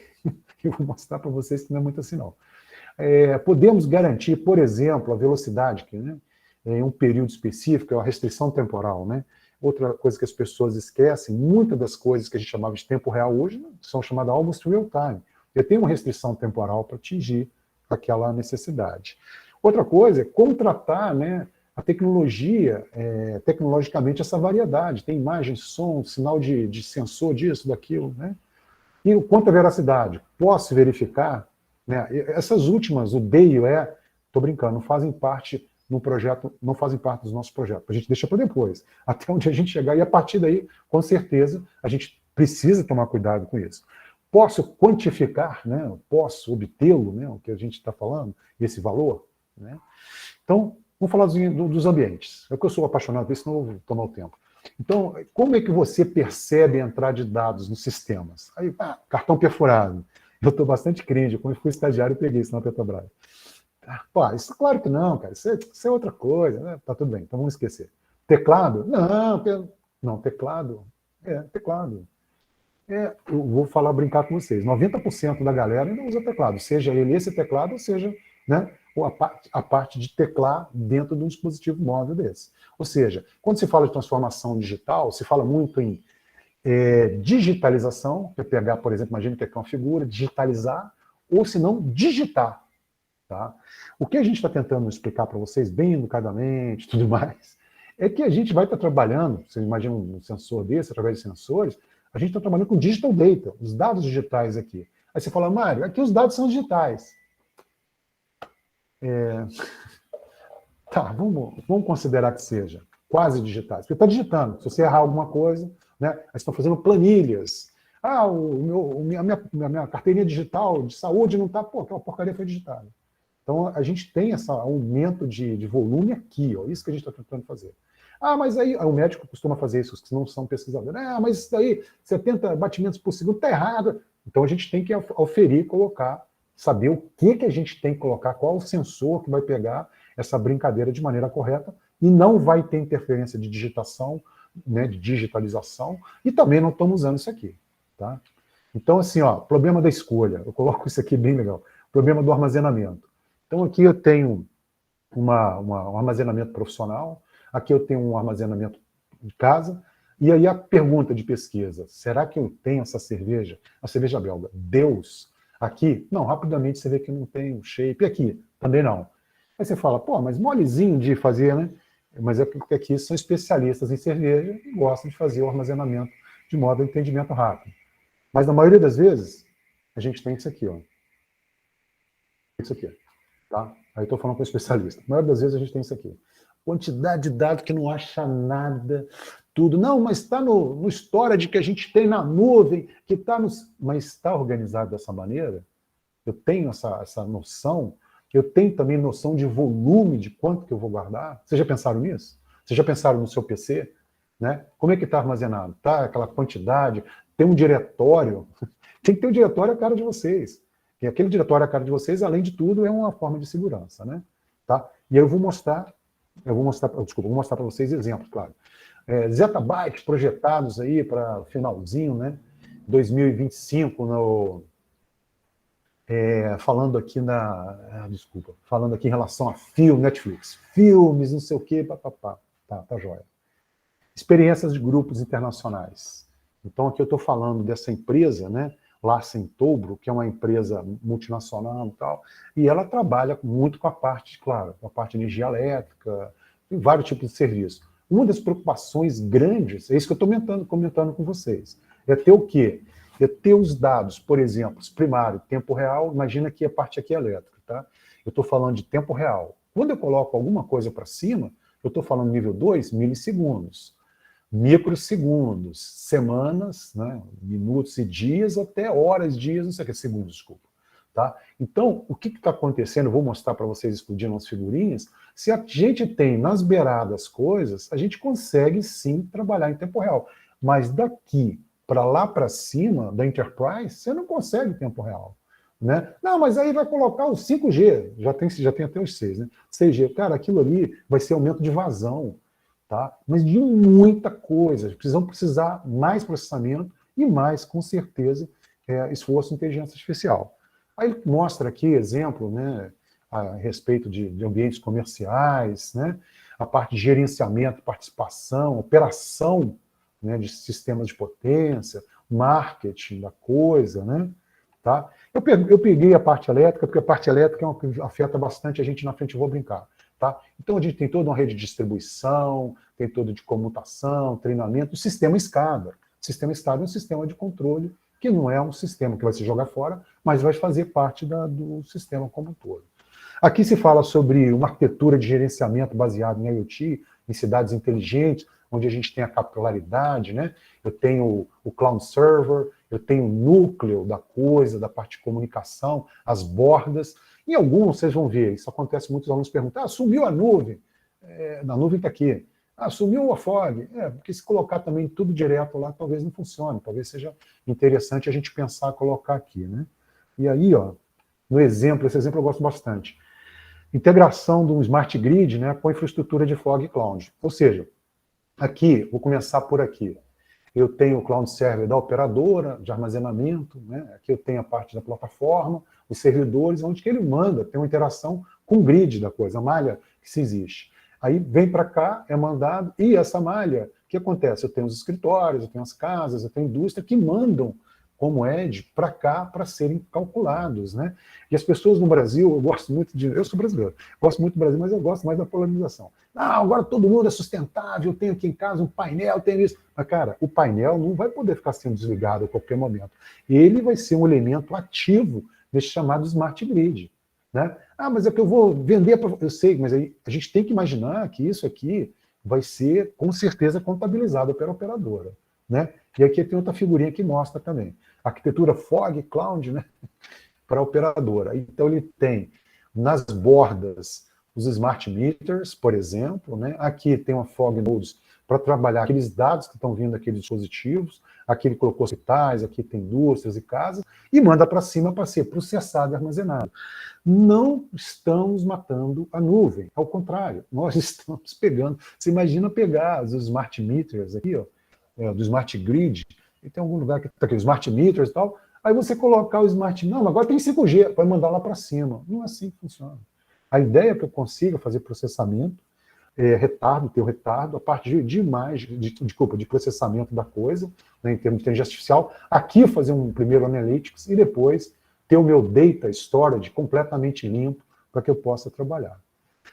Eu vou mostrar para vocês que não é muito assim, não. Podemos garantir, por exemplo, a velocidade, que, né, em um período específico, é uma restrição temporal, né? Outra coisa que as pessoas esquecem, muitas das coisas que a gente chamava de tempo real hoje são chamadas almost real time. Eu tenho uma restrição temporal para atingir aquela necessidade. Outra coisa é contratar, né, a tecnologia, tecnologicamente, essa variedade. Tem imagem, som, sinal de sensor disso, daquilo. Né? E quanto à veracidade, posso verificar? Né, essas últimas, o D e o E, estou brincando, não fazem parte no projeto, não fazem parte dos nossos projetos. A gente deixa para depois, até onde a gente chegar, e a partir daí, com certeza, a gente precisa tomar cuidado com isso. Posso quantificar, né? Posso obtê-lo, né? O que a gente está falando, esse valor. Né? Então, vamos falar dos ambientes. É que eu sou apaixonado por isso, senão eu vou tomar o tempo. Então, como é que você percebe a entrada de dados nos sistemas? Aí, cartão perfurado. Eu estou bastante cringe, quando eu fui estagiário, eu peguei isso na Petrobras. Pô, isso claro que não, cara. Isso é outra coisa. Né? Tá tudo bem, então vamos esquecer. Teclado? Não, teclado. Teclado. Eu vou brincar com vocês. 90% da galera ainda usa teclado, seja ele esse teclado, ou seja, né, a parte de teclar dentro de um dispositivo móvel desse. Ou seja, quando se fala de transformação digital, se fala muito em digitalização, que é pegar, por exemplo, imagine que é uma figura, digitalizar, ou se não, digitar. Tá? O que a gente está tentando explicar para vocês, bem educadamente, tudo mais, é que a gente vai estar trabalhando, você imagina um sensor desse, através de sensores, a gente está trabalhando com digital data, os dados digitais aqui. Aí você fala, Mário, aqui os dados são digitais. Tá, vamos considerar que seja quase digitais, porque está digitando. Se você errar alguma coisa, né, aí estão fazendo planilhas. A minha carteirinha digital de saúde não está, aquela porcaria foi digitada. Então, a gente tem esse aumento de volume aqui, ó, isso que a gente está tentando fazer. Ah, mas aí, o médico costuma fazer isso, os que não são pesquisadores. Ah, mas isso daí, 70 batimentos por segundo, está errado. Então a gente tem que oferir, colocar, saber o que a gente tem que colocar, qual o sensor que vai pegar essa brincadeira de maneira correta, e não vai ter interferência de digitação, né, de digitalização, e também não estamos usando isso aqui. Tá? Então, assim, ó, problema da escolha, eu coloco isso aqui bem legal, problema do armazenamento. Então aqui eu tenho um armazenamento profissional, aqui eu tenho um armazenamento de casa, e aí a pergunta de pesquisa, será que eu tenho essa cerveja, a cerveja belga, Deus, aqui? Não, rapidamente você vê que não tem o shape, e aqui? Também não. Aí você fala, pô, mas molezinho de fazer, né? Mas é porque aqui são especialistas em cerveja e gostam de fazer o armazenamento de modo a entendimento rápido. Mas na maioria das vezes, a gente tem isso aqui, ó. Isso aqui, tá? Aí estou falando com o especialista. Na maioria das vezes a gente tem isso aqui. Quantidade de dados que não acha nada, tudo. Não, mas está no storage que a gente tem na nuvem, que está nos... Mas está organizado dessa maneira? Eu tenho essa noção. Eu tenho também noção de volume, de quanto que eu vou guardar. Vocês já pensaram nisso? Vocês já pensaram no seu PC? Né? Como é que está armazenado? Tá aquela quantidade? Tem um diretório? Tem que ter um diretório à cara de vocês. E aquele diretório à cara de vocês, além de tudo, é uma forma de segurança. Né? Tá? E aí eu vou mostrar para vocês exemplos, claro. Zettabytes projetados aí para finalzinho, né? 2025, falando aqui falando aqui em relação a Netflix, filmes, não sei o quê, papapá. Tá jóia. Experiências de grupos internacionais. Então aqui eu estou falando dessa empresa, né? Larsen & Toubro, que é uma empresa multinacional e tal, e ela trabalha muito com a parte, claro, com a parte de energia elétrica, em vários tipos de serviço. Uma das preocupações grandes, é isso que eu estou comentando com vocês, é ter o quê? É ter os dados, por exemplo, primário, tempo real, imagina que a parte aqui é elétrica, tá? Eu estou falando de tempo real. Quando eu coloco alguma coisa para cima, eu estou falando nível 2, milissegundos. Microsegundos, semanas, né, minutos e dias, até horas, dias, não sei o que, segundos, desculpa. Tá? Então, o que está acontecendo? Eu vou mostrar para vocês explodindo as figurinhas. Se a gente tem nas beiradas coisas, a gente consegue sim trabalhar em tempo real. Mas daqui para lá para cima da Enterprise, você não consegue em tempo real. Né? Não, mas aí vai colocar o 5G, já tem até os 6, né? 6G, cara, aquilo ali vai ser aumento de vazão. Tá? Mas de muita coisa. Precisar mais processamento e mais, com certeza, esforço em inteligência artificial. Aí ele mostra aqui exemplo, né, a respeito de ambientes comerciais, né, a parte de gerenciamento, participação, operação, né, de sistemas de potência, marketing da coisa. Né, tá? Eu peguei a parte elétrica, porque a parte elétrica é uma que afeta bastante a gente na frente, eu vou brincar. Tá? Então a gente tem toda uma rede de distribuição, tem toda de comutação, treinamento, o sistema SCADA. O sistema SCADA é um sistema de controle que não é um sistema que vai se jogar fora, mas vai fazer parte do sistema como um todo. Aqui se fala sobre uma arquitetura de gerenciamento baseada em IoT, em cidades inteligentes, onde a gente tem a capilaridade, né? Eu tenho o cloud server, eu tenho o núcleo da coisa, da parte de comunicação, as bordas. Em alguns, vocês vão ver, isso acontece, muitos alunos perguntam, sumiu a nuvem? Na nuvem está aqui. Sumiu a FOG? Porque se colocar também tudo direto lá, talvez não funcione, talvez seja interessante a gente pensar, colocar aqui. Né? E aí, ó, no exemplo, esse exemplo eu gosto bastante. Integração do Smart Grid, né, com a infraestrutura de Fog Cloud. Ou seja, aqui, vou começar por aqui. Eu tenho o Cloud Server da operadora, de armazenamento, né? Aqui eu tenho a parte da plataforma, os servidores, onde que ele manda, tem uma interação com o grid da coisa, a malha que se existe. Aí vem para cá, é mandado, e essa malha, o que acontece? Eu tenho os escritórios, eu tenho as casas, eu tenho indústria que mandam como edge para cá para serem calculados. Né? E as pessoas no Brasil, eu sou brasileiro, gosto muito do Brasil, mas eu gosto mais da polarização. Não, agora todo mundo é sustentável, eu tenho aqui em casa um painel, tenho isso. Mas, cara, o painel não vai poder ficar sendo desligado a qualquer momento. Ele vai ser um elemento ativo desse chamado Smart Grid. Né? Mas é que eu vou vender para... Eu sei, mas aí a gente tem que imaginar que isso aqui vai ser, com certeza, contabilizado pela operadora. Né? E aqui tem outra figurinha que mostra também. Arquitetura Fog Cloud, né? Para a operadora. Então ele tem nas bordas os smart meters, por exemplo, né? Aqui tem uma fog nodes para trabalhar aqueles dados que estão vindo daqueles dispositivos, aqui ele colocou hospitais, aqui tem indústrias e casas, e manda para cima para ser processado e armazenado. Não estamos matando a nuvem, ao contrário, nós estamos pegando. Você imagina pegar os smart meters aqui, ó, do smart grid, e tem algum lugar que está aqui, smart meters e tal, aí você colocar o smart, não, agora tem 5G, vai mandar lá para cima. Não é assim que funciona. A ideia é que eu consiga fazer processamento, ter o retardo, a parte de processamento da coisa, né, em termos de inteligência artificial, aqui fazer um primeiro analytics e depois ter o meu data storage completamente limpo para que eu possa trabalhar.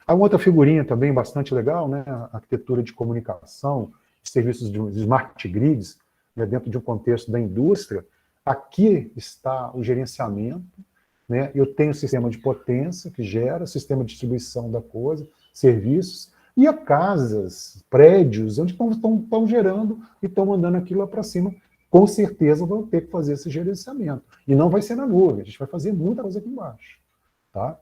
Há uma outra figurinha também bastante legal, né, a arquitetura de comunicação, serviços de smart grids, né, dentro de um contexto da indústria. Aqui está o gerenciamento, né, eu tenho o sistema de potência que gera, sistema de distribuição da coisa, serviços, e a casas, prédios, onde estão gerando e estão mandando aquilo lá para cima, com certeza vão ter que fazer esse gerenciamento. E não vai ser na nuvem, a gente vai fazer muita coisa aqui embaixo. Tá?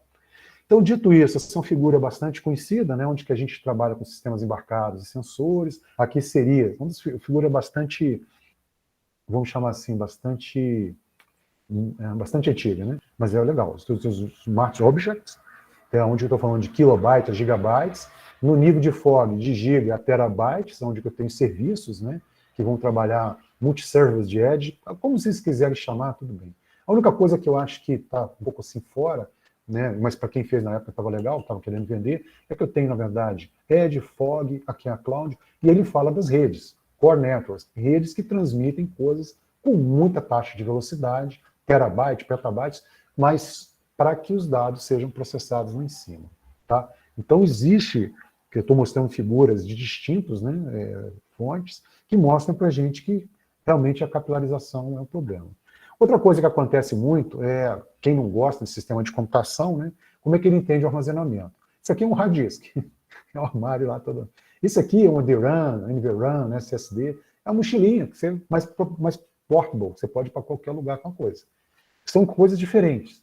Então, dito isso, essa é uma figura bastante conhecida, né, onde que a gente trabalha com sistemas embarcados e sensores. Aqui seria uma figura bastante, vamos chamar assim, bastante antiga, né? Mas é legal. Os Smart Objects, onde eu estou falando de kilobytes, gigabytes, no nível de fog, de giga a terabytes, onde eu tenho serviços, né, que vão trabalhar multi-service de edge, como vocês quiserem chamar, tudo bem. A única coisa que eu acho que está um pouco assim fora, né, mas para quem fez na época estava legal, estava querendo vender, é que eu tenho, na verdade, edge, fog, aqui é a cloud, e ele fala das redes, core networks, redes que transmitem coisas com muita taxa de velocidade, terabyte, petabytes, mas para que os dados sejam processados lá em cima. Tá? Então existe, que eu estou mostrando figuras de distintos, né, fontes, que mostram para a gente que realmente a capilarização é um problema. Outra coisa que acontece muito é, quem não gosta de sistema de computação, né, como é que ele entende o armazenamento? Isso aqui é um hard disk, é um armário lá todo. Isso aqui é um DRAM, NVRAM, SSD, é uma mochilinha, que você, mais portable, você pode ir para qualquer lugar com a coisa. São coisas diferentes.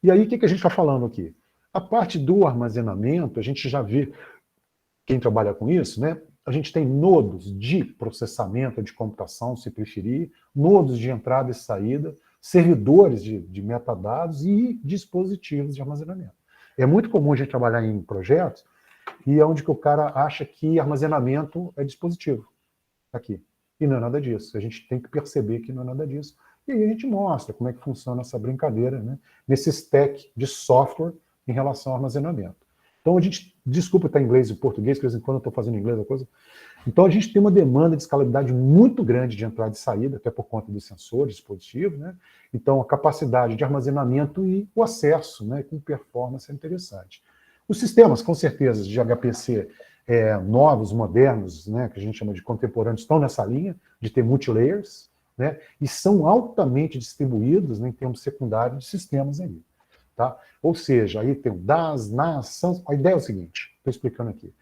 E aí, o que a gente está falando aqui? A parte do armazenamento, a gente já vê, quem trabalha com isso, né? A gente tem nodos de processamento, de computação, se preferir, nodos de entrada e saída, servidores de metadados e dispositivos de armazenamento. É muito comum a gente trabalhar em projetos e é onde que o cara acha que armazenamento é dispositivo. Aqui. E não é nada disso. A gente tem que perceber que não é nada disso. E aí a gente mostra como é que funciona essa brincadeira, né, nesse stack de software em relação ao armazenamento. Então a gente, desculpa estar em inglês e português, que de vez em quando eu estou fazendo inglês a coisa. Então a gente tem uma demanda de escalabilidade muito grande de entrada e saída, até por conta dos sensores, dispositivos, né? Então a capacidade de armazenamento e o acesso, né, com performance é interessante. Os sistemas, com certeza, de HPC novos, modernos, né, que a gente chama de contemporâneos, estão nessa linha de ter multilayers, né, e são altamente distribuídos, né, em termos secundários de sistemas aí. Tá? Ou seja, aí tem o DAS, NAS, a ideia é o seguinte, estou explicando aqui.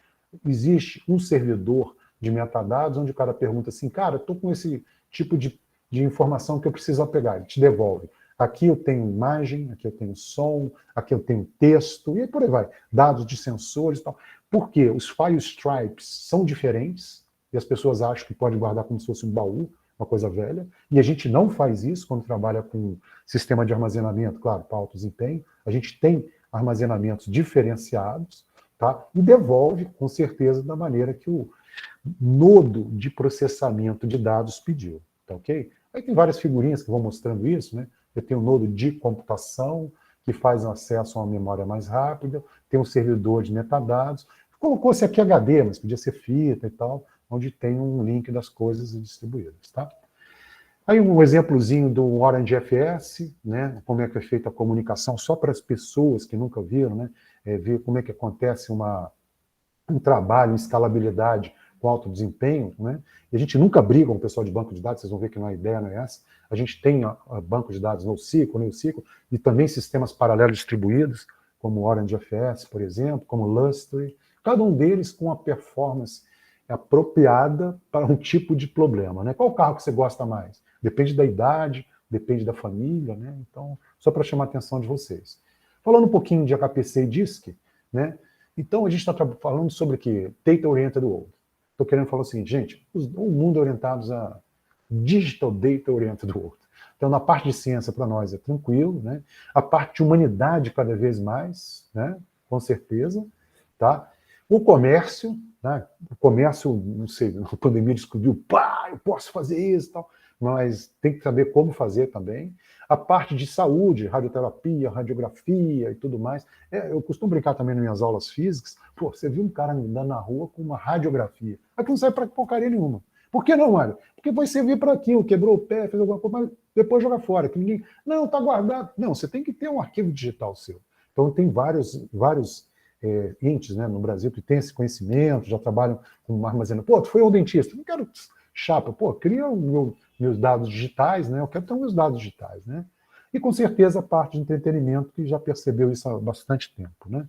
Existe um servidor de metadados onde o cara pergunta assim, cara, estou com esse tipo de informação que eu preciso pegar, ele te devolve. Aqui eu tenho imagem, aqui eu tenho som, aqui eu tenho texto, e aí por aí vai. Dados de sensores e tal. Por quê? Os file stripes são diferentes, e as pessoas acham que pode guardar como se fosse um baú, uma coisa velha, e a gente não faz isso quando trabalha com sistema de armazenamento, claro, para alto desempenho, a gente tem armazenamentos diferenciados, tá? E devolve, com certeza, da maneira que o nodo de processamento de dados pediu, tá ok? Aí tem várias figurinhas que vão mostrando isso, né? Eu tenho um nodo de computação, que faz acesso a uma memória mais rápida, tem um servidor de metadados, colocou-se aqui HD, mas podia ser fita e tal, onde tem um link das coisas distribuídas, tá? Aí um exemplozinho do Orange FS, né, como é que é feita a comunicação, só para as pessoas que nunca viram, né, ver como é que acontece um trabalho em escalabilidade com alto desempenho, né, e a gente nunca briga com o pessoal de banco de dados, vocês vão ver que a ideia não é essa, a gente tem banco de dados NoSQL, e também sistemas paralelos distribuídos, como Orange FS, por exemplo, como Lustre, cada um deles com a performance apropriada para um tipo de problema, né? Qual carro que você gosta mais? Depende da idade, depende da família, né? Então, só para chamar a atenção de vocês. Falando um pouquinho de HPC e DISC, né? Então, a gente está falando sobre o quê? Data Oriented World. Estou querendo falar o seguinte, gente, o mundo é orientado a Digital Data Oriented World. Então, na parte de ciência, para nós, é tranquilo, né? A parte de humanidade, cada vez mais, né? Com certeza, tá? O comércio, né? O comércio, não sei, na pandemia descobriu, pá, eu posso fazer isso e tal, mas tem que saber como fazer também. A parte de saúde, radioterapia, radiografia e tudo mais. Eu costumo brincar também nas minhas aulas físicas, pô, você viu um cara andando na rua com uma radiografia. Aquilo não serve para porcaria nenhuma. Por que não, Mário? Porque vai servir para aquilo, quebrou o pé, fez alguma coisa, mas depois joga fora. Que ninguém... Não, está guardado. Não, você tem que ter um arquivo digital seu. Então tem vários entes, né, no Brasil que têm esse conhecimento, já trabalham com armazenamento. Pô, tu foi ao dentista, não quero chapa, pô, cria meus dados digitais, né? Eu quero ter meus dados digitais, né? E com certeza a parte de entretenimento que já percebeu isso há bastante tempo, né?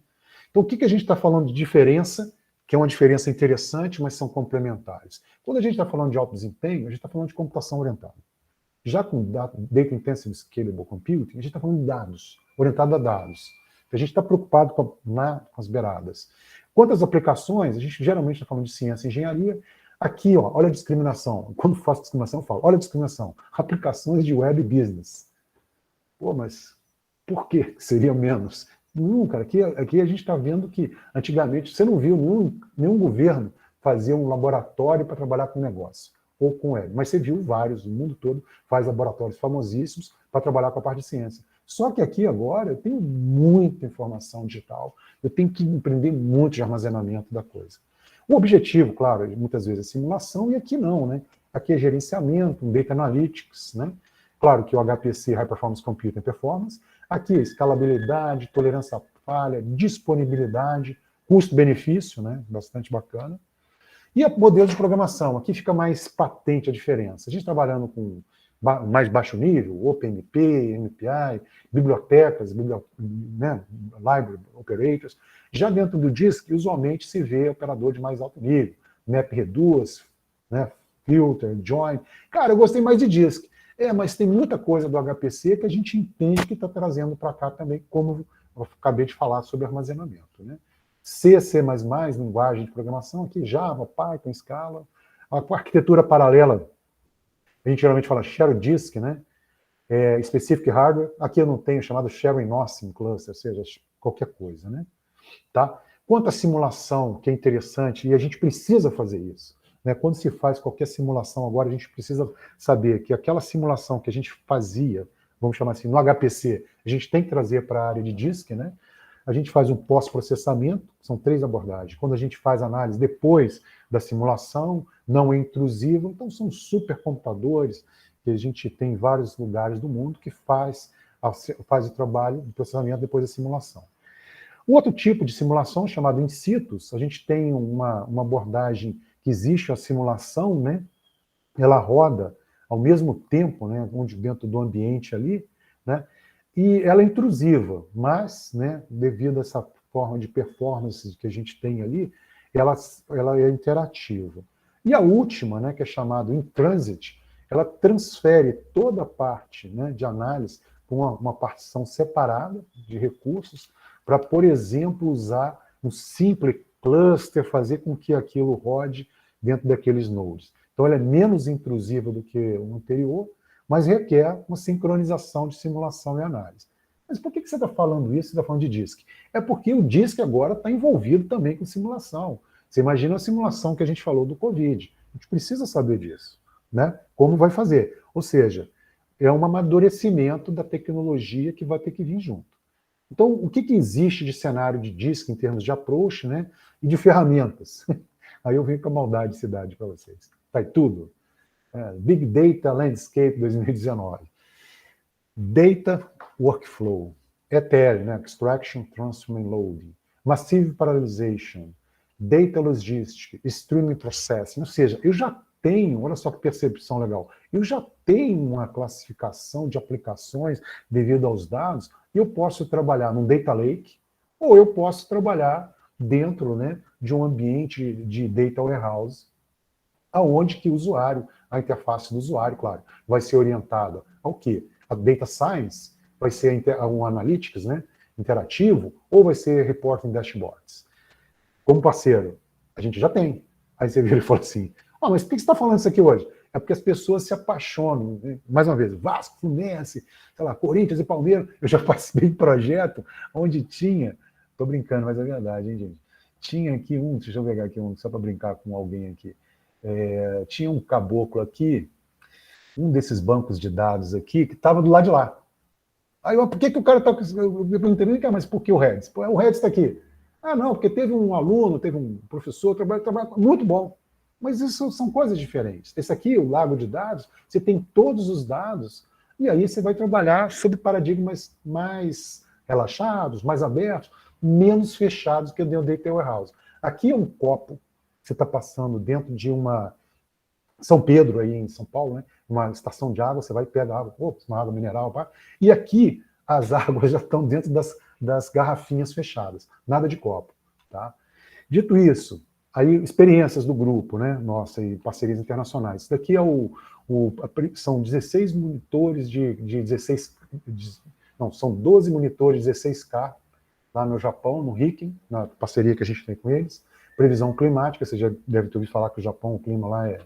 Então o que a gente está falando de diferença, que é uma diferença interessante, mas são complementares. Quando a gente está falando de alto desempenho, a gente está falando de computação orientada. Já com Data Intensive Scalable Computing, a gente está falando de dados, orientado a dados. A gente está preocupado com as beiradas. Quantas aplicações, a gente geralmente está falando de ciência e engenharia. Aqui, ó, olha a discriminação. Quando faço discriminação, eu falo, olha a discriminação. Aplicações de web business. Pô, mas por que seria menos? Não, cara, aqui a gente está vendo que antigamente você não viu nenhum governo fazer um laboratório para trabalhar com negócio, ou com web. Mas você viu vários, o mundo todo faz laboratórios famosíssimos para trabalhar com a parte de ciência. Só que aqui agora eu tenho muita informação digital, eu tenho que empreender muito de armazenamento da coisa. O objetivo, claro, muitas vezes é simulação, e aqui não, né? Aqui é gerenciamento, Data Analytics, né? Claro que o HPC, High Performance Computing Performance, aqui escalabilidade, tolerância à falha, disponibilidade, custo-benefício, né? Bastante bacana. E o modelo de programação, aqui fica mais patente a diferença. A gente trabalhando com mais baixo nível, OpenMP, MPI, bibliotecas, né, library operators. Já dentro do DISC, usualmente se vê operador de mais alto nível, MapReduce, né, Filter, Join. Cara, eu gostei mais de DISC. Mas tem muita coisa do HPC que a gente entende que está trazendo para cá também, como eu acabei de falar sobre armazenamento, né? C, C++, linguagem de programação, aqui Java, Python, Scala. A arquitetura paralela, a gente geralmente fala Shared Disk, né? Specific Hardware, aqui eu não tenho, chamado Sharing Nothing Cluster, ou seja, qualquer coisa, né? Tá? Quanto à simulação, que é interessante, e a gente precisa fazer isso, né? Quando se faz qualquer simulação agora, a gente precisa saber que aquela simulação que a gente fazia, vamos chamar assim, no HPC, a gente tem que trazer para a área de disk, né? A gente faz um pós-processamento, são 3 abordagens. Quando a gente faz análise depois da simulação, não é intrusivo, então são supercomputadores que a gente tem em vários lugares do mundo que faz o trabalho de processamento depois da simulação. O outro tipo de simulação, chamado in situ, a gente tem uma abordagem que existe a simulação, né? Ela roda ao mesmo tempo, né? Onde dentro do ambiente ali, né? E ela é intrusiva, mas, né, devido a essa forma de performance que a gente tem ali, ela é interativa. E a última, né, que é chamada in transit, ela transfere toda a parte, né, de análise para uma partição separada de recursos para, por exemplo, usar um simples cluster, fazer com que aquilo rode dentro daqueles nodes. Então ela é menos intrusiva do que o anterior, mas requer uma sincronização de simulação e análise. Mas por que você está falando isso? Você está falando de DISC? É porque o DISC agora está envolvido também com simulação. Você imagina a simulação que a gente falou do Covid. A gente precisa saber disso, né? Como vai fazer? Ou seja, é um amadurecimento da tecnologia que vai ter que vir junto. Então, o que existe de cenário de DISC em termos de approach, né? E de ferramentas? Aí eu venho com a maldade de cidade para vocês. Tá aí tudo. Big Data Landscape 2019. Data Workflow. ETL, né? Extraction, Transform and Loading. Massive Parallelization. Data Logistics. Streaming Processing. Ou seja, eu já tenho, olha só que percepção legal, eu já tenho uma classificação de aplicações devido aos dados, e eu posso trabalhar num Data Lake, ou eu posso trabalhar dentro, né, de um ambiente de Data Warehouse, aonde que o usuário, a interface do usuário, claro, vai ser orientada ao quê? A Data Science, vai ser um Analytics, né, interativo, ou vai ser Reporting Dashboards. como parceiro, a gente já tem. Aí você vira e fala assim, mas por que você está falando isso aqui hoje? É porque as pessoas se apaixonam. Né? Mais uma vez, Vasco, Fluminense, sei lá, Corinthians e Palmeiras. Eu já participei de projeto onde tinha... Estou brincando, mas é verdade, hein, gente? Tinha aqui deixa eu pegar aqui só para brincar com alguém aqui. Tinha um caboclo aqui, um desses bancos de dados aqui, que estava do lado de lá. Aí, por que o cara está... Eu perguntei, mas por que o Reds? O Reds está aqui. Não, porque teve um aluno, teve um professor, trabalha muito bom. Mas isso são coisas diferentes. Esse aqui, o lago de dados, você tem todos os dados, e aí você vai trabalhar sob paradigmas mais relaxados, mais abertos, menos fechados que o Data Warehouse. Aqui é um copo, você está passando dentro de uma... São Pedro, aí em São Paulo, né? Uma estação de água, você vai pegar água, uma água mineral, e aqui as águas já estão dentro das garrafinhas fechadas, nada de copo. Tá? Dito isso, aí experiências do grupo, né? Nossa, e parcerias internacionais. Isso daqui são 16 monitores de 16... Não, são 12 monitores de 16K lá no Japão, no Riken, na parceria que a gente tem com eles. Previsão climática, você já deve ter ouvido falar que o Japão, o clima lá é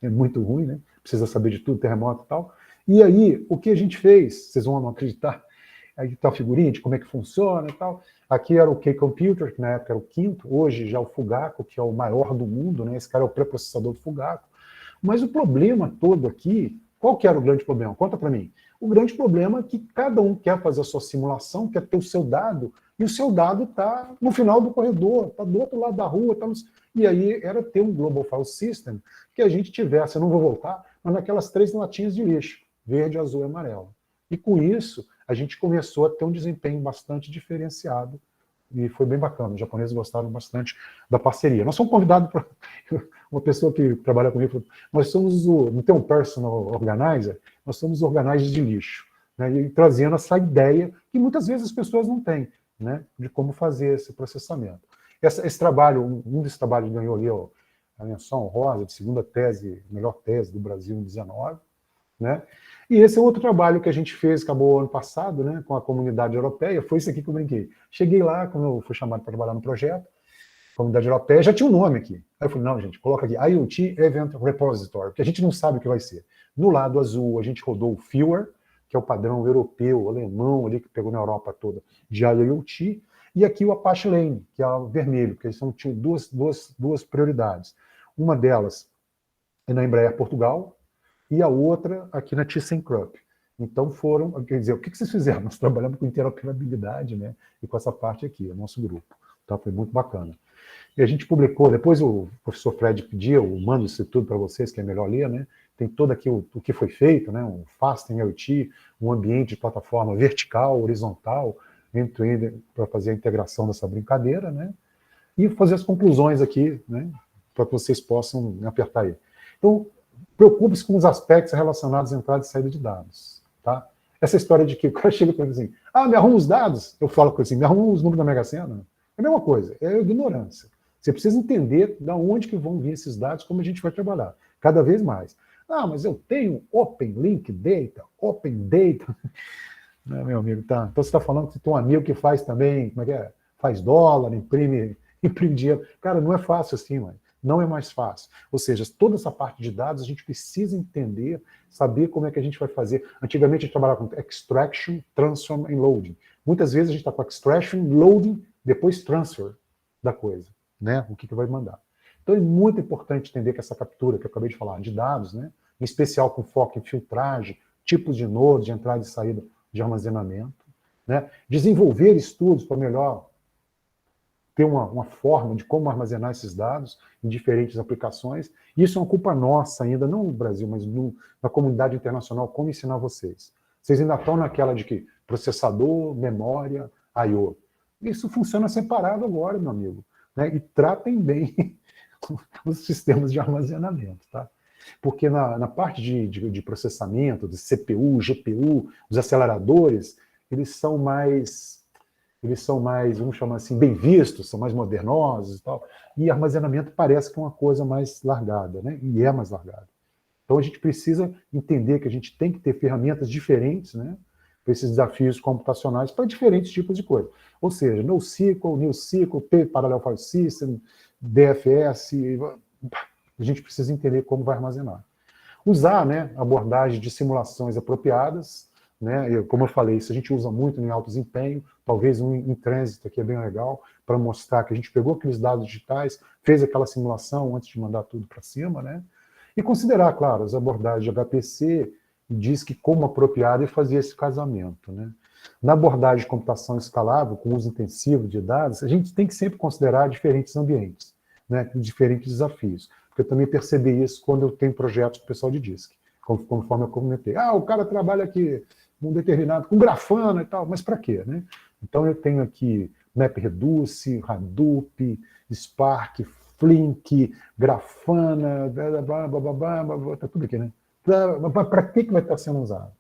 muito ruim, né? Precisa saber de tudo, terremoto e tal. E aí, o que a gente fez, vocês vão não acreditar, aí tá a figurinha de como é que funciona e tal. Aqui era o K-Computer, que na época era o quinto, hoje já o Fugaku, que é o maior do mundo, né? Esse cara é o pré-processador do Fugaku. Mas o problema todo aqui, qual que era o grande problema? Conta para mim. O grande problema é que cada um quer fazer a sua simulação, quer ter o seu dado, e o seu dado está no final do corredor, está do outro lado da rua, e aí era ter um Global File System que a gente tivesse, eu não vou voltar, mas naquelas 3 latinhas de lixo, verde, azul e amarelo. E com isso, a gente começou a ter um desempenho bastante diferenciado, e foi bem bacana, os japoneses gostaram bastante da parceria. Nós somos convidados para... Uma pessoa que trabalha comigo falou, nós somos não tem um personal organizer, nós somos organizers de lixo, né? E trazendo essa ideia que muitas vezes as pessoas não têm, né? De como fazer esse processamento. Esse trabalho, um desses trabalhos ganhou ali a menção honrosa de segunda tese, melhor tese do Brasil em 19, né? E esse é outro trabalho que a gente fez, acabou ano passado, né, com a comunidade europeia, foi isso aqui que eu brinquei. Cheguei lá, quando eu fui chamado para trabalhar no projeto, a comunidade europeia já tinha um nome aqui. Aí eu falei, não, gente, coloca aqui, IoT Event Repository, porque a gente não sabe o que vai ser. No lado azul, a gente rodou o FEWER, que é o padrão europeu, alemão, ali que pegou na Europa toda, de IoT, e aqui o Apache Lane, que é o vermelho, porque eles tinham duas prioridades. Uma delas é na Embraer Portugal, e a outra aqui na ThyssenKrupp. Então foram, quer dizer, o que vocês fizeram? Nós trabalhamos com interoperabilidade, né? E com essa parte aqui, o nosso grupo. Tá? Foi muito bacana. E a gente publicou, depois o professor Fred pediu, eu mando isso tudo para vocês, que é melhor ler, né? Tem todo aqui o que foi feito, né? Um Fasten IoT, um ambiente de plataforma vertical, horizontal, para fazer a integração dessa brincadeira, né? E fazer as conclusões aqui, né? Para que vocês possam apertar aí. Então, preocupe-se com os aspectos relacionados à entrada e saída de dados. Tá? Essa história de que o cara chega para mim assim, me arruma os dados, eu falo com ele assim, me arruma os números da Mega Sena. É a mesma coisa, é ignorância. Você precisa entender de onde que vão vir esses dados, como a gente vai trabalhar, cada vez mais. Mas eu tenho Open Link Data, Open Data. Não, meu amigo, tá. Então você está falando que você tem um amigo que faz também, como é que é? Faz dólar, imprime dinheiro. Cara, não é fácil assim, mano. Não é mais fácil. Ou seja, toda essa parte de dados a gente precisa entender, saber como é que a gente vai fazer. Antigamente a gente trabalhava com extraction, transform e loading. Muitas vezes a gente está com extraction, loading, depois transfer da coisa, né? O que vai mandar. Então é muito importante entender que essa captura, que eu acabei de falar, de dados, né? Em especial com foco em filtragem, tipos de nodes, de entrada e saída de armazenamento, né? Desenvolver estudos para melhor ter uma forma de como armazenar esses dados em diferentes aplicações. Isso é uma culpa nossa ainda, não no Brasil, mas na comunidade internacional, como ensinar vocês. Vocês ainda estão naquela de que processador, memória, I/O. Isso funciona separado agora, meu amigo. Né? E tratem bem os sistemas de armazenamento. Tá? Porque na parte de processamento, de CPU, GPU, os aceleradores, eles são mais, vamos chamar assim, bem vistos, são mais modernosos e tal, e armazenamento parece que é uma coisa mais largada, né? E é mais largada. Então a gente precisa entender que a gente tem que ter ferramentas diferentes, né? para esses desafios computacionais para diferentes tipos de coisa. Ou seja, NoSQL, NewSQL, Parallel File System, DFS, a gente precisa entender como vai armazenar. Usar, né, abordagem de simulações apropriadas, né, como eu falei, isso a gente usa muito em alto desempenho, talvez um em trânsito aqui é bem legal, para mostrar que a gente pegou aqueles dados digitais, fez aquela simulação antes de mandar tudo para cima, né, e considerar, claro, as abordagens de HPC, diz que como apropriado e fazer esse casamento, né. Na abordagem de computação escalável, com uso intensivo de dados, a gente tem que sempre considerar diferentes ambientes, né, diferentes desafios. Porque eu também percebi isso quando eu tenho projetos com o pessoal de DISC, conforme eu comentei. O cara trabalha aqui com determinado, com Grafana e tal, mas para quê, né? Então eu tenho aqui MapReduce, Hadoop, Spark, Flink, Grafana, tá tudo aqui, né? Para que vai estar sendo usado?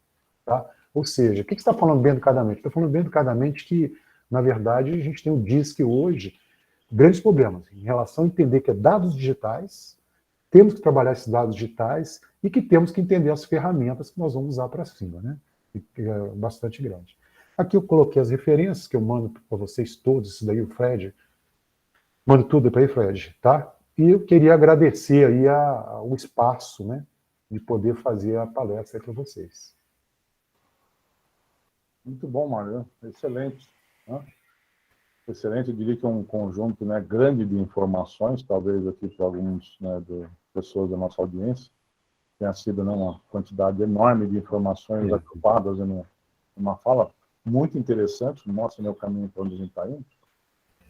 Tá? Ou seja, o que você está falando bem educadamente? Estou falando bem educadamente que, na verdade, a gente tem o DISC hoje, grandes problemas em relação a entender que é dados digitais, temos que trabalhar esses dados digitais e que temos que entender as ferramentas que nós vamos usar para cima, né? É bastante grande. Aqui eu coloquei as referências que eu mando para vocês todos, isso daí o Fred, mando tudo para aí, Fred, tá? E eu queria agradecer aí o espaço, né, de poder fazer a palestra para vocês. Muito bom, Mário. Excelente. Né? Excelente, eu diria que é um conjunto, né, grande de informações, talvez aqui para alguns, né, pessoas da nossa audiência, tenha sido, né, uma quantidade enorme de informações agrupadas em uma fala muito interessante, mostra, né, o caminho para onde a gente está indo.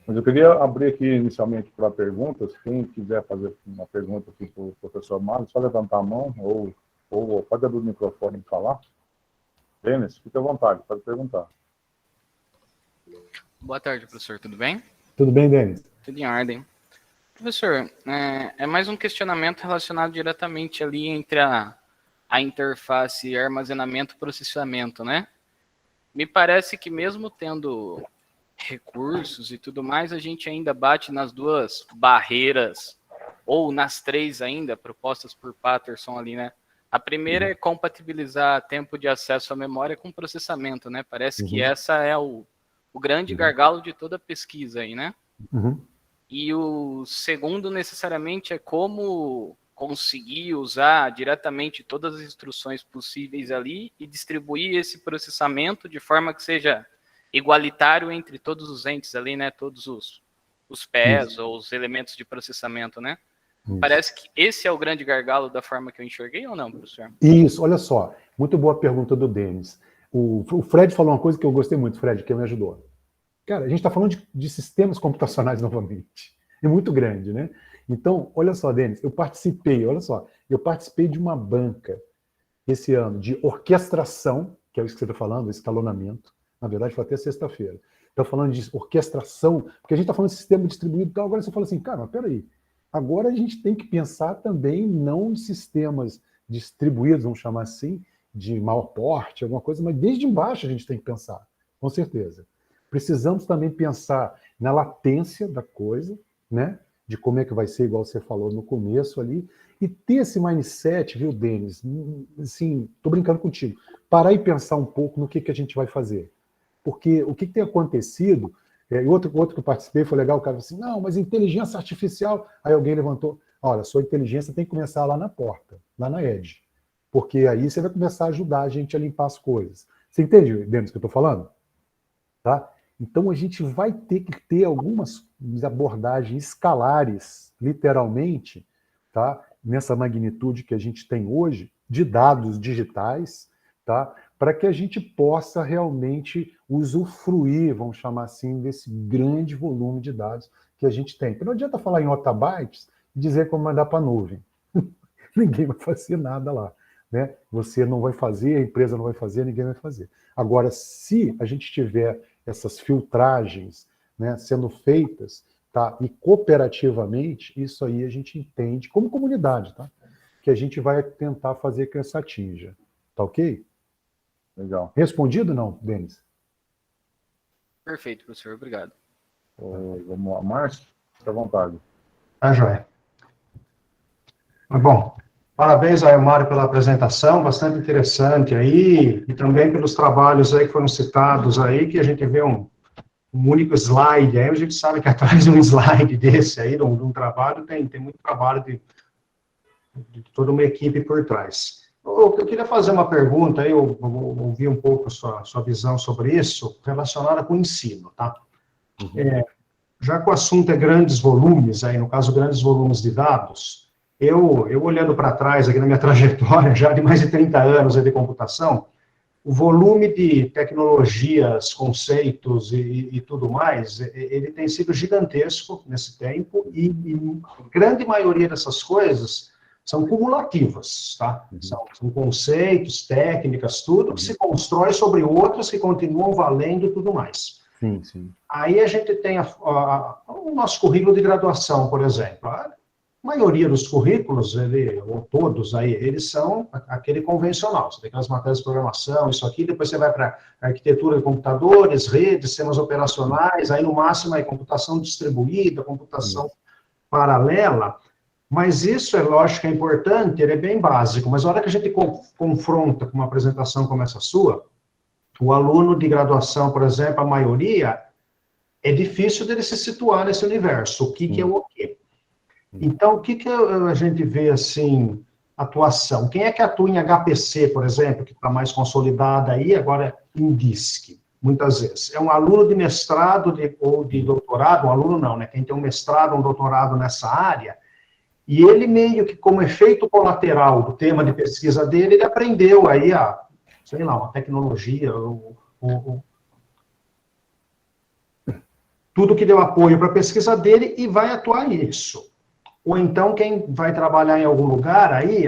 Mas eu queria abrir aqui inicialmente para perguntas. Quem quiser fazer uma pergunta aqui para o professor Mário, só levantar a mão ou pode abrir o microfone e falar. Denis, fique à vontade, pode perguntar. Boa tarde, professor. Tudo bem? Tudo bem, Denis? Tudo em ordem. Professor, é mais um questionamento relacionado diretamente ali entre a interface armazenamento e processamento, né? Me parece que mesmo tendo recursos e tudo mais, a gente ainda bate nas duas barreiras, ou nas três ainda, propostas por Patterson ali, né? A primeira é compatibilizar tempo de acesso à memória com processamento, né? Parece que essa é o grande gargalo de toda a pesquisa aí, né? E o segundo, necessariamente, é como conseguir usar diretamente todas as instruções possíveis ali e distribuir esse processamento de forma que seja igualitário entre todos os entes ali, né? Todos os pés ou os elementos de processamento, né? Parece que esse é o grande gargalo da forma que eu enxerguei ou não, professor? Isso, olha só. Muito boa pergunta do Denis. O Fred falou uma coisa que eu gostei muito, Fred, que me ajudou. Cara, a gente está falando de sistemas computacionais novamente. É muito grande, né? Então, olha só, Denis, eu participei de uma banca esse ano de orquestração, que é isso que você está falando, escalonamento. Na verdade, foi até sexta-feira. Estou falando de orquestração, porque a gente está falando de sistema distribuído e tal. Agora você fala assim, cara, mas peraí. Agora a gente tem que pensar também não em sistemas distribuídos, vamos chamar assim, de maior porte, alguma coisa, mas desde embaixo a gente tem que pensar, com certeza. Precisamos também pensar na latência da coisa, né? De como é que vai ser, igual você falou no começo ali, e ter esse mindset, viu, Denis? Assim, tô brincando contigo. Parar e pensar um pouco no que a gente vai fazer. Porque o que tem acontecido, outro que eu participei foi legal, o cara falou assim, não, mas inteligência artificial, aí alguém levantou, olha, sua inteligência tem que começar lá na porta, lá na edge, porque aí você vai começar a ajudar a gente a limpar as coisas. Você entende, Denis, o que eu estou falando? Tá? Então a gente vai ter que ter algumas abordagens escalares, literalmente, tá? Nessa magnitude que a gente tem hoje, de dados digitais, tá? Para que a gente possa realmente usufruir, vamos chamar assim, desse grande volume de dados que a gente tem. Porque não adianta falar em otabytes e dizer como mandar para a nuvem. Ninguém vai fazer nada lá. Né? Você não vai fazer, a empresa não vai fazer, ninguém vai fazer. Agora, se a gente tiver essas filtragens, né, sendo feitas, tá, e cooperativamente, isso aí a gente entende, como comunidade, tá, que a gente vai tentar fazer que essa atinja. Tá ok? Legal. Respondido não, Denis? Perfeito, professor. Obrigado. Vamos lá. Márcio, fique à vontade. Tá, joia. Bom, Parabéns aí, Mário, pela apresentação, bastante interessante aí, e também pelos trabalhos aí que foram citados aí, que a gente vê um único slide, aí a gente sabe que atrás de um slide desse aí, de um trabalho, tem muito trabalho de toda uma equipe por trás. Eu queria fazer uma pergunta, aí, eu ouvi um pouco a sua visão sobre isso, relacionada com o ensino, tá? Já que o assunto é grandes volumes, aí, no caso, grandes volumes de dados, eu olhando para trás aqui na minha trajetória, já de mais de 30 anos de computação, o volume de tecnologias, conceitos e tudo mais, ele tem sido gigantesco nesse tempo, e a grande maioria dessas coisas são cumulativas, tá? São conceitos, técnicas, tudo que se constrói sobre outras que continuam valendo e tudo mais. Sim, sim. Aí a gente tem o nosso currículo de graduação, por exemplo. A maioria dos currículos, ou todos aí, eles são aquele convencional. Você tem aquelas matérias de programação, isso aqui, depois você vai para arquitetura de computadores, redes, sistemas operacionais, aí no máximo é computação distribuída, computação paralela. Mas isso, é lógico, é importante, ele é bem básico, mas a hora que a gente confronta com uma apresentação como essa sua, o aluno de graduação, por exemplo, a maioria, é difícil dele se situar nesse universo. O que é o quê? Então, o que a gente vê, assim, atuação? Quem é que atua em HPC, por exemplo, que está mais consolidada aí, agora em DISC, muitas vezes? É um aluno de mestrado ou de doutorado, um aluno não, né? Quem tem um mestrado, um doutorado nessa área, e ele meio que, como efeito colateral do tema de pesquisa dele, ele aprendeu aí sei lá, uma tecnologia, tudo que deu apoio para a pesquisa dele e vai atuar nisso. Ou então, quem vai trabalhar em algum lugar, aí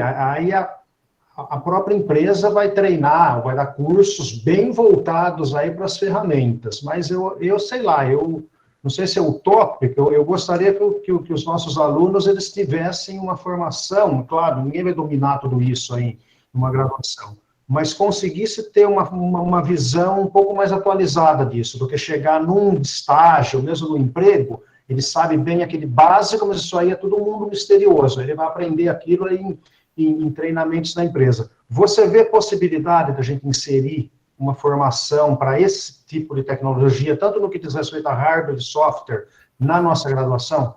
a própria empresa vai treinar, vai dar cursos bem voltados aí para as ferramentas. Mas eu sei lá, eu não sei se é utópico, eu gostaria que os nossos alunos eles tivessem uma formação, claro, ninguém vai dominar tudo isso aí numa graduação, mas conseguisse ter uma visão um pouco mais atualizada disso, do que chegar num estágio, mesmo no emprego, ele sabe bem aquele básico, mas isso aí é todo mundo misterioso, ele vai aprender aquilo aí em treinamentos da empresa. Você vê possibilidade da gente inserir uma formação para esse tipo de tecnologia, tanto no que diz respeito a hardware e software, na nossa graduação?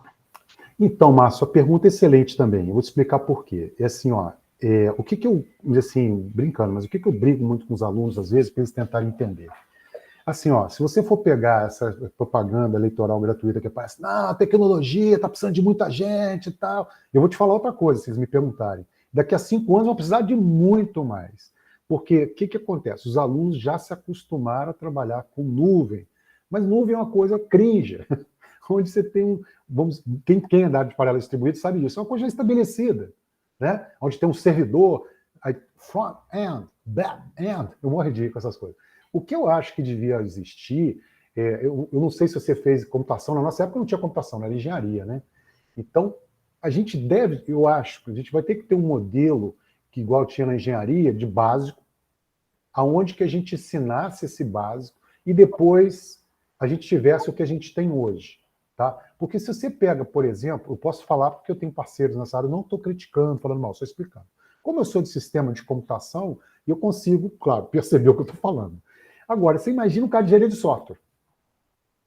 Então, Márcio, a pergunta é excelente também. Eu vou te explicar por quê. É assim, ó, o que eu, assim, brincando, mas o que eu brigo muito com os alunos, às vezes, para eles tentarem entender? Assim, ó, se você for pegar essa propaganda eleitoral gratuita que aparece, não, a tecnologia está precisando de muita gente e tal, eu vou te falar outra coisa, se vocês me perguntarem. Daqui a 5 anos vão precisar de muito mais. Porque o que acontece? Os alunos já se acostumaram a trabalhar com nuvem, mas nuvem é uma coisa cringe, onde você tem quem é dado de paralelo distribuído sabe disso, é uma coisa já estabelecida, né? Onde tem um servidor, front-end, back-end, eu morro de com essas coisas. O que eu acho que devia existir, eu não sei se você fez computação, na nossa época não tinha computação, era engenharia, né? Então, a gente deve, eu acho, a gente vai ter que ter um modelo que igual tinha na engenharia, de básico, aonde que a gente ensinasse esse básico e depois a gente tivesse o que a gente tem hoje, tá? Porque se você pega, por exemplo, eu posso falar porque eu tenho parceiros nessa área, eu não estou criticando, falando mal, só explicando. Como eu sou de sistema de computação, eu consigo, claro, perceber o que eu estou falando. Agora, você imagina um cara de engenharia de software.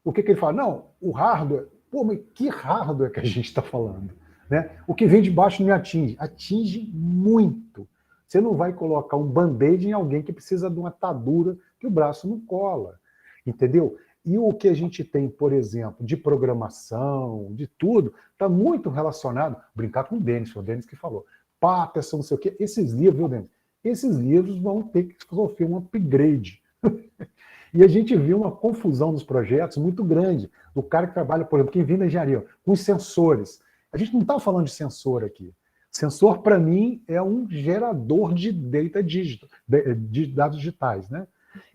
O que ele fala? Não, o hardware, pô, mas que hardware que a gente está falando? Né? O que vem de baixo não me atinge. Atinge muito. Você não vai colocar um band-aid em alguém que precisa de uma atadura que o braço não cola. Entendeu? E o que a gente tem, por exemplo, de programação, de tudo, está muito relacionado, brincar com o Denis, foi o Denis que falou, Patterson, não sei o quê, esses livros, viu, Denis? Esses livros vão ter que sofrer um upgrade. E a gente viu uma confusão nos projetos muito grande. O cara que trabalha, por exemplo, quem vem da engenharia, com os sensores. A gente não está falando de sensor aqui. Sensor, para mim, é um gerador de data digital, de dados digitais, né?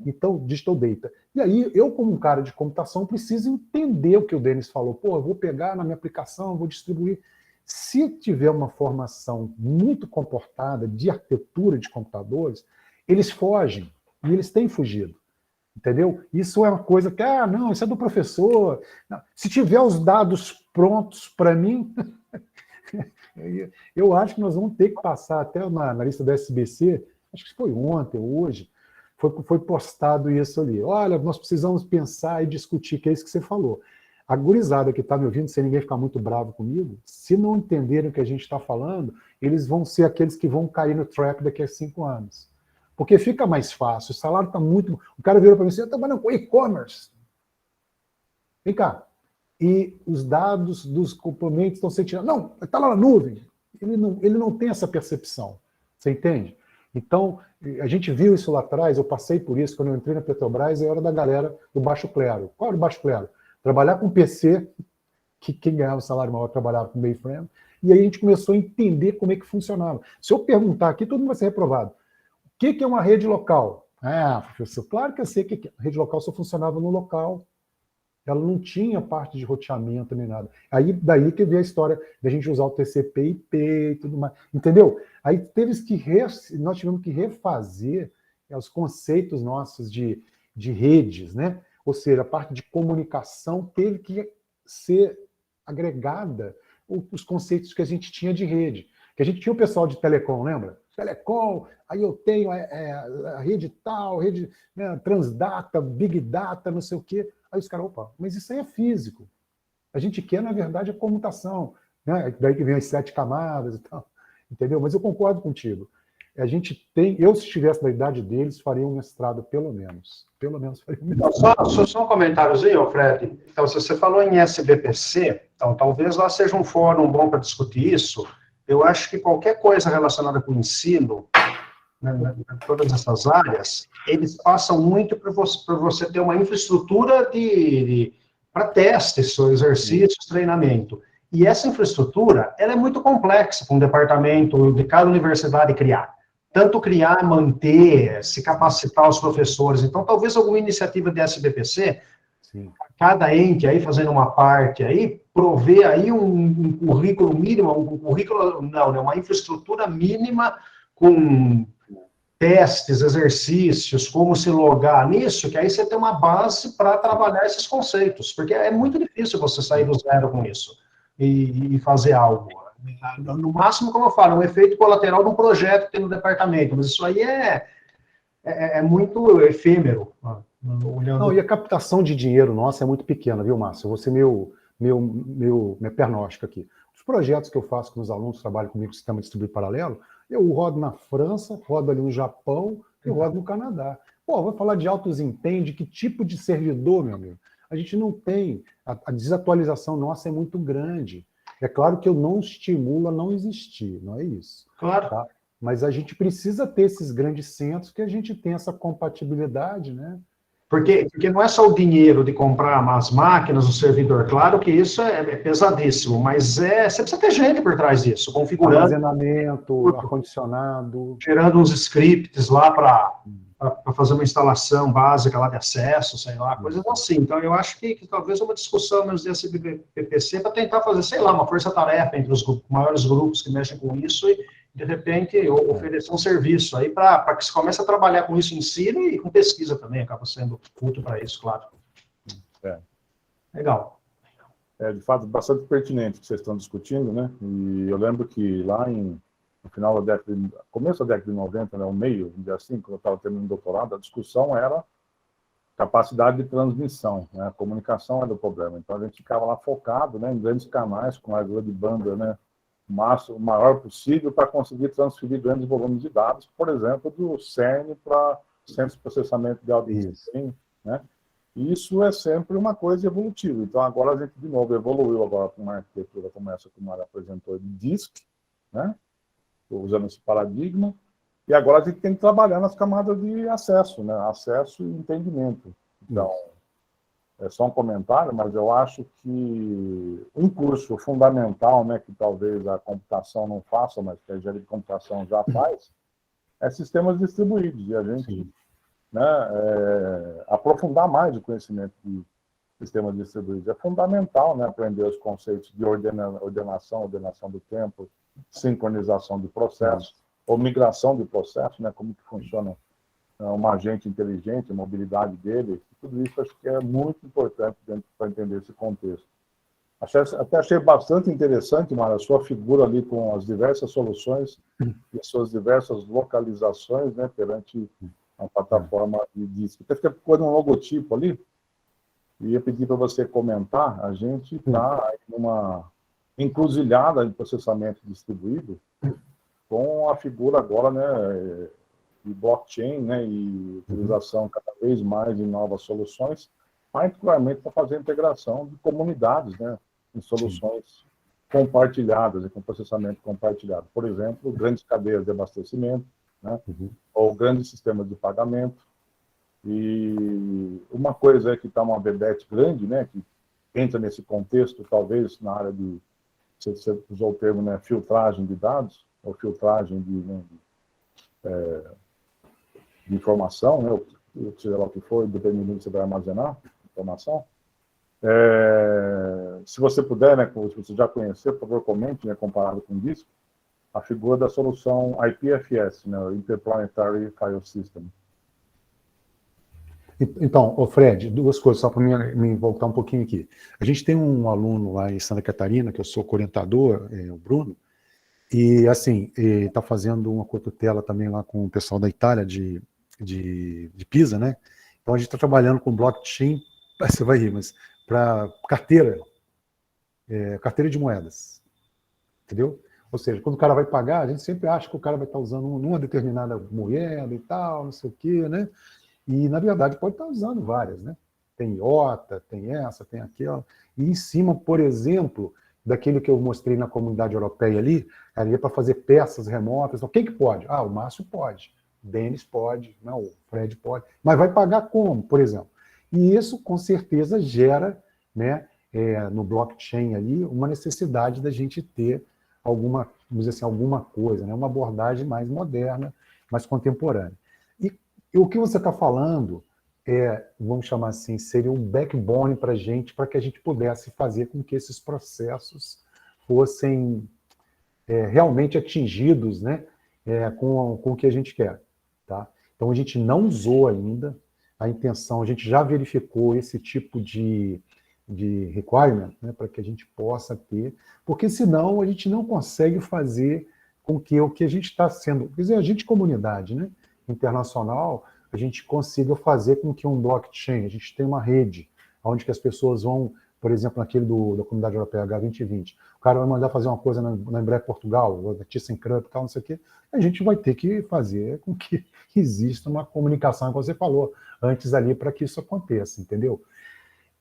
Então, digital data. E aí, eu, como um cara de computação, preciso entender o que o Denis falou. Pô, eu vou pegar na minha aplicação, vou distribuir. Se tiver uma formação muito comportada de arquitetura de computadores, eles fogem, e eles têm fugido. Entendeu? Isso é uma coisa que, não, isso é do professor. Não. Se tiver os dados prontos para mim, Eu acho que nós vamos ter que passar até na lista da SBC, acho que foi ontem ou hoje, foi postado isso ali. Olha, nós precisamos pensar e discutir, que é isso que você falou. A gurizada que está me ouvindo, sem ninguém ficar muito bravo comigo, se não entenderem o que a gente está falando, eles vão ser aqueles que vão cair no trap daqui a 5 anos. Porque fica mais fácil, o salário está muito... O cara virou para mim assim, eu estou trabalhando com e-commerce. Vem cá. E os dados dos componentes estão sendo tirados. Não, está lá na nuvem. Ele não tem essa percepção. Você entende? Então, a gente viu isso lá atrás, eu passei por isso, quando eu entrei na Petrobras, eu era da galera do baixo clero. Qual era o baixo clero? Trabalhar com PC, que quem ganhava o salário maior trabalhava com mainframe, e aí a gente começou a entender como é que funcionava. Se eu perguntar aqui, todo mundo vai ser reprovado. O que é uma rede local? Ah, professor, claro que eu sei que a rede local só funcionava no local. Ela não tinha parte de roteamento nem nada. Aí, daí que veio a história da gente usar o TCP/IP e tudo mais. Entendeu? Aí nós tivemos que refazer os conceitos nossos de redes, né? Ou seja, a parte de comunicação teve que ser agregada os conceitos que a gente tinha de rede. Que a gente tinha o pessoal de telecom, lembra? Telecom, aí eu tenho a rede tal, rede, né, Transdata, Big Data, não sei o quê. Aí os caras, opa, mas isso aí é físico. A gente quer, na verdade, a comutação. Né? Daí que vem as 7 camadas e tal. Entendeu? Mas eu concordo contigo. A gente tem... Eu, se estivesse na idade deles, faria um mestrado, pelo menos. Pelo menos faria um mestrado. Só um comentáriozinho, Fred. Então, se você falou em SBPC, então talvez lá seja um fórum bom para discutir isso. Eu acho que qualquer coisa relacionada com o ensino, né, todas essas áreas, eles passam muito para você ter uma infraestrutura para testes, exercícios, treinamento. E essa infraestrutura, ela é muito complexa para um departamento de cada universidade criar. Tanto criar, manter, se capacitar os professores. Então, talvez alguma iniciativa de SBPC, sim, cada ente aí fazendo uma parte aí, prover aí um currículo mínimo, uma infraestrutura mínima com testes, exercícios, como se logar nisso, que aí você tem uma base para trabalhar esses conceitos, porque é muito difícil você sair do zero com isso e fazer algo. No máximo, como eu falo, um efeito colateral de um projeto que tem no departamento, mas isso aí é muito efêmero. Não, e a captação de dinheiro nossa é muito pequena, viu, Márcio? Eu vou ser minha pernóstica aqui. Os projetos que eu faço com os alunos que trabalham comigo no sistema distribuído paralelo, eu rodo na França, rodo ali no Japão e rodo no Canadá. Pô, vou falar de alto desempenho, de que tipo de servidor, meu amigo? A gente não tem. A desatualização nossa é muito grande. É claro que eu não estimulo a não existir, não é isso. Claro. Tá? Mas a gente precisa ter esses grandes centros que a gente tem essa compatibilidade, né? Porque não é só o dinheiro de comprar as máquinas, o servidor, claro que isso é pesadíssimo, mas você precisa ter gente por trás disso, configurando... Armazenamento, ar-condicionado... Gerando uns scripts lá para fazer uma instalação básica lá de acesso, sei lá, coisas assim. Então, eu acho que talvez uma discussão menos desse PPC para tentar fazer, sei lá, uma força-tarefa entre os maiores grupos que mexem com isso e, de repente, oferecer um serviço aí para que se comece a trabalhar com isso em si e com pesquisa também, acaba sendo útil para isso, claro. Legal. É, de fato, bastante pertinente o que vocês estão discutindo, né? E eu lembro que lá no final da década, começo da década de 90, né, o meio, assim, quando eu estava terminando o doutorado, a discussão era capacidade de transmissão, né? A comunicação era o problema. Então, a gente ficava lá focado, né, em grandes canais, com largura de banda, né, o maior possível para conseguir transferir grandes volumes de dados, por exemplo, do CERN para centros de processamento de alto desempenho, né? E isso é sempre uma coisa evolutiva. Então, agora a gente, de novo, evoluiu agora com uma arquitetura como essa que o Mário apresentou, de disk, né? Usando esse paradigma, e agora a gente tem que trabalhar nas camadas de acesso, né? Acesso e entendimento. Então, é só um comentário, mas eu acho que um curso fundamental, né, que talvez a computação não faça, mas que a engenharia de computação já faz, é sistemas distribuídos, e a gente, né, aprofundar mais o conhecimento de sistemas distribuídos. É fundamental, né, aprender os conceitos de ordenação do tempo, sincronização de processos, ou migração de processos, né, como que funciona um agente inteligente, a mobilidade dele, tudo isso acho que é muito importante para entender esse contexto. Até achei bastante interessante, Mara, a sua figura ali com as diversas soluções e as suas diversas localizações, né, perante a plataforma de disco. Até fica com um logotipo ali, e ia pedir para você comentar. A gente está numa encruzilhada de processamento distribuído com a figura agora, né, de blockchain, né, e utilização cada vez mais de novas soluções, particularmente para fazer a integração de comunidades, né, em soluções compartilhadas e com processamento compartilhado. Por exemplo, grandes cadeias de abastecimento, né, ou grandes sistemas de pagamento. E uma coisa é que está uma bebete grande, né, que entra nesse contexto, talvez na área de, você usou o termo, né, filtragem de dados, ou filtragem de informação, né, seja lá o que for, dependendo do que você vai armazenar informação. Se você puder, né, se você já conhecer, por favor, comente, né, comparado com o disco, a figura da solução IPFS, né, Interplanetary File System. Então, Fred, duas coisas, só para me voltar um pouquinho aqui. A gente tem um aluno lá em Santa Catarina, que eu sou co-orientador, o Bruno, e, assim, está fazendo uma cotutela também lá com o pessoal da Itália, de Pisa, né? Então, a gente está trabalhando com blockchain, você vai rir, mas para carteira de moedas, entendeu? Ou seja, quando o cara vai pagar, a gente sempre acha que o cara vai estar usando uma determinada moeda e tal, não sei o quê, né? E, na verdade, pode estar usando várias, né? Tem IOTA, tem essa, tem aquela. E em cima, por exemplo, daquilo que eu mostrei na comunidade europeia ali é para fazer peças remotas. Então, quem que pode? O Márcio pode, o Denis pode, não, o Fred pode. Mas vai pagar como, por exemplo? E isso, com certeza, gera, né, no blockchain ali, uma necessidade da gente ter alguma, vamos dizer assim, alguma coisa, né, uma abordagem mais moderna, mais contemporânea. E o que você está falando vamos chamar assim, seria um backbone para a gente, para que a gente pudesse fazer com que esses processos fossem realmente atingidos, né, com o que a gente quer. Tá? Então, a gente não usou ainda a intenção, a gente já verificou esse tipo de requirement, né, para que a gente possa ter, porque senão a gente não consegue fazer com que o que a gente está sendo, quer dizer, a gente, comunidade, né, internacional, a gente consiga fazer com que um blockchain, a gente tenha uma rede, onde que as pessoas vão, por exemplo, naquele da Comunidade Europeia H2020, o cara vai mandar fazer uma coisa na Embraer Portugal, ou na ThyssenKrupp e tal, não sei o quê, a gente vai ter que fazer com que exista uma comunicação, como você falou antes ali, para que isso aconteça, entendeu?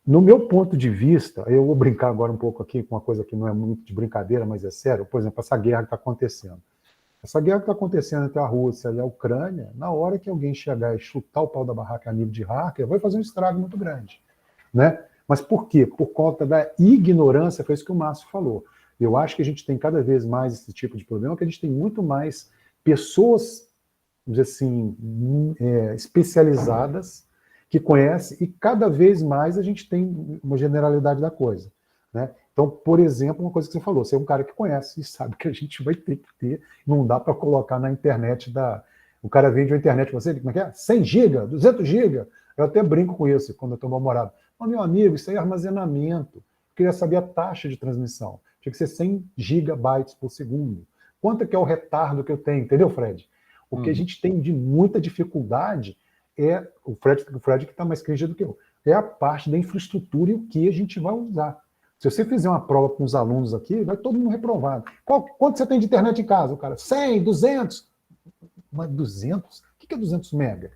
No meu ponto de vista, eu vou brincar agora um pouco aqui com uma coisa que não é muito de brincadeira, mas é sério, por exemplo, essa guerra que está acontecendo. Essa guerra que está acontecendo entre a Rússia e a Ucrânia, na hora que alguém chegar e chutar o pau da barraca a nível de hacker, vai fazer um estrago muito grande, né? Mas por quê? Por conta da ignorância, foi isso que o Márcio falou. Eu acho que a gente tem cada vez mais esse tipo de problema, que a gente tem muito mais pessoas, vamos dizer assim, especializadas, que conhecem, e cada vez mais a gente tem uma generalidade da coisa, né? Então, por exemplo, uma coisa que você falou, você é um cara que conhece e sabe que a gente vai ter que ter, não dá para colocar na internet o cara vende a internet para você, como é que é? 100 GB, 200 GB. Eu até brinco com isso quando eu estou mal-humorado. Mas, meu amigo, isso aí é armazenamento. Eu queria saber a taxa de transmissão. Tinha que ser 100 gigabytes por segundo. Quanto que é o retardo que eu tenho, entendeu, Fred? O que a gente tem de muita dificuldade é, o Fred que está mais crítico do que eu, é a parte da infraestrutura e o que a gente vai usar. Se você fizer uma prova com os alunos aqui, vai todo mundo reprovado. Quanto você tem de internet em casa? O cara, 100, 200. Mas 200? O que é 200 mega?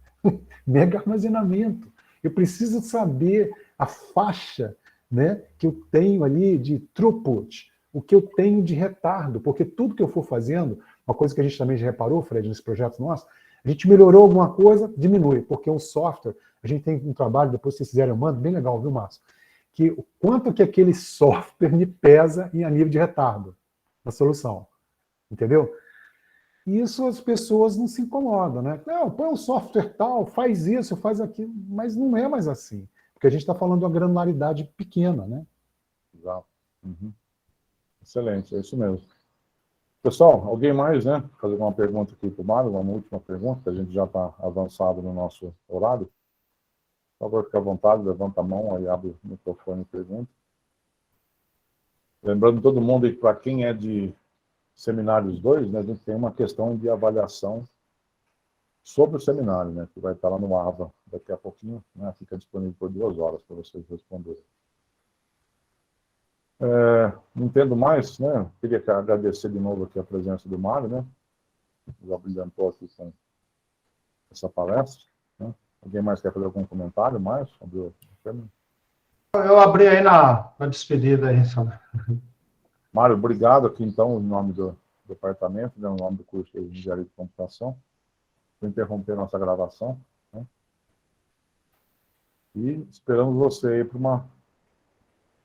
Mega armazenamento. Eu preciso saber a faixa, né, que eu tenho ali de throughput, o que eu tenho de retardo, porque tudo que eu for fazendo, uma coisa que a gente também já reparou, Fred, nesse projeto nosso, a gente melhorou alguma coisa, diminui, porque o software, a gente tem um trabalho, depois se vocês fizerem, eu mando, bem legal, viu, Márcio? Que o quanto que aquele software me pesa a nível de retardo na solução, entendeu? E isso as pessoas não se incomodam, né? Não, põe um software tal, faz isso, faz aquilo, mas não é mais assim, porque a gente está falando de uma granularidade pequena, né? Exato. Uhum. Excelente, é isso mesmo. Pessoal, alguém mais, né? Fazer uma pergunta aqui para o Mário, uma última pergunta, a gente já está avançado no nosso horário. Por favor, fique à vontade, levanta a mão, aí abre o microfone e pergunta. Lembrando todo mundo que, para quem é de Seminários 2, né, a gente tem uma questão de avaliação sobre o seminário, né, que vai estar lá no AVA daqui a pouquinho, né, fica disponível por 2 horas para vocês responderem. Não entendo mais, né, queria agradecer de novo aqui a presença do Mário, né, já brilhantou aqui com essa palestra, né. Alguém mais quer fazer algum comentário mais sobre o tema? Eu abri aí na despedida aí, Sandra. Mário, obrigado aqui, então, em nome do departamento, né, em nome do curso de Engenharia de Computação, por interromper nossa gravação, né? E esperamos você aí para uma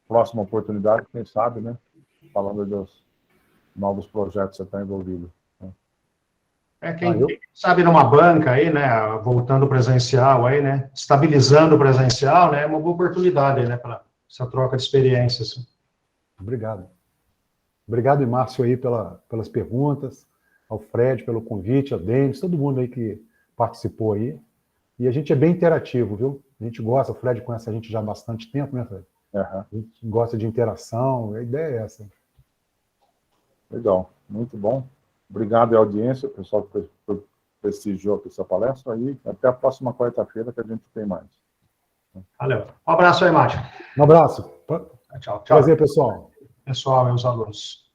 próxima oportunidade, quem sabe, né, falando dos novos projetos que você está envolvido. Né? Quem sabe numa banca aí, né, voltando presencial aí, né, estabilizando o presencial, né, é uma boa oportunidade aí, né, para essa troca de experiências. Obrigado. Obrigado, Márcio, aí pelas perguntas, ao Fred pelo convite, a Denis, todo mundo aí que participou aí. E a gente é bem interativo, viu? A gente gosta, o Fred conhece a gente já há bastante tempo, né, Fred? Uhum. A gente gosta de interação, a ideia é essa. Legal, muito bom. Obrigado à audiência, pessoal que prestigiou aqui essa palestra, e até a próxima quarta-feira que a gente tem mais. Valeu. Um abraço aí, Márcio. Um abraço. Tchau, tchau. Prazer, pessoal. Pessoal, meus alunos.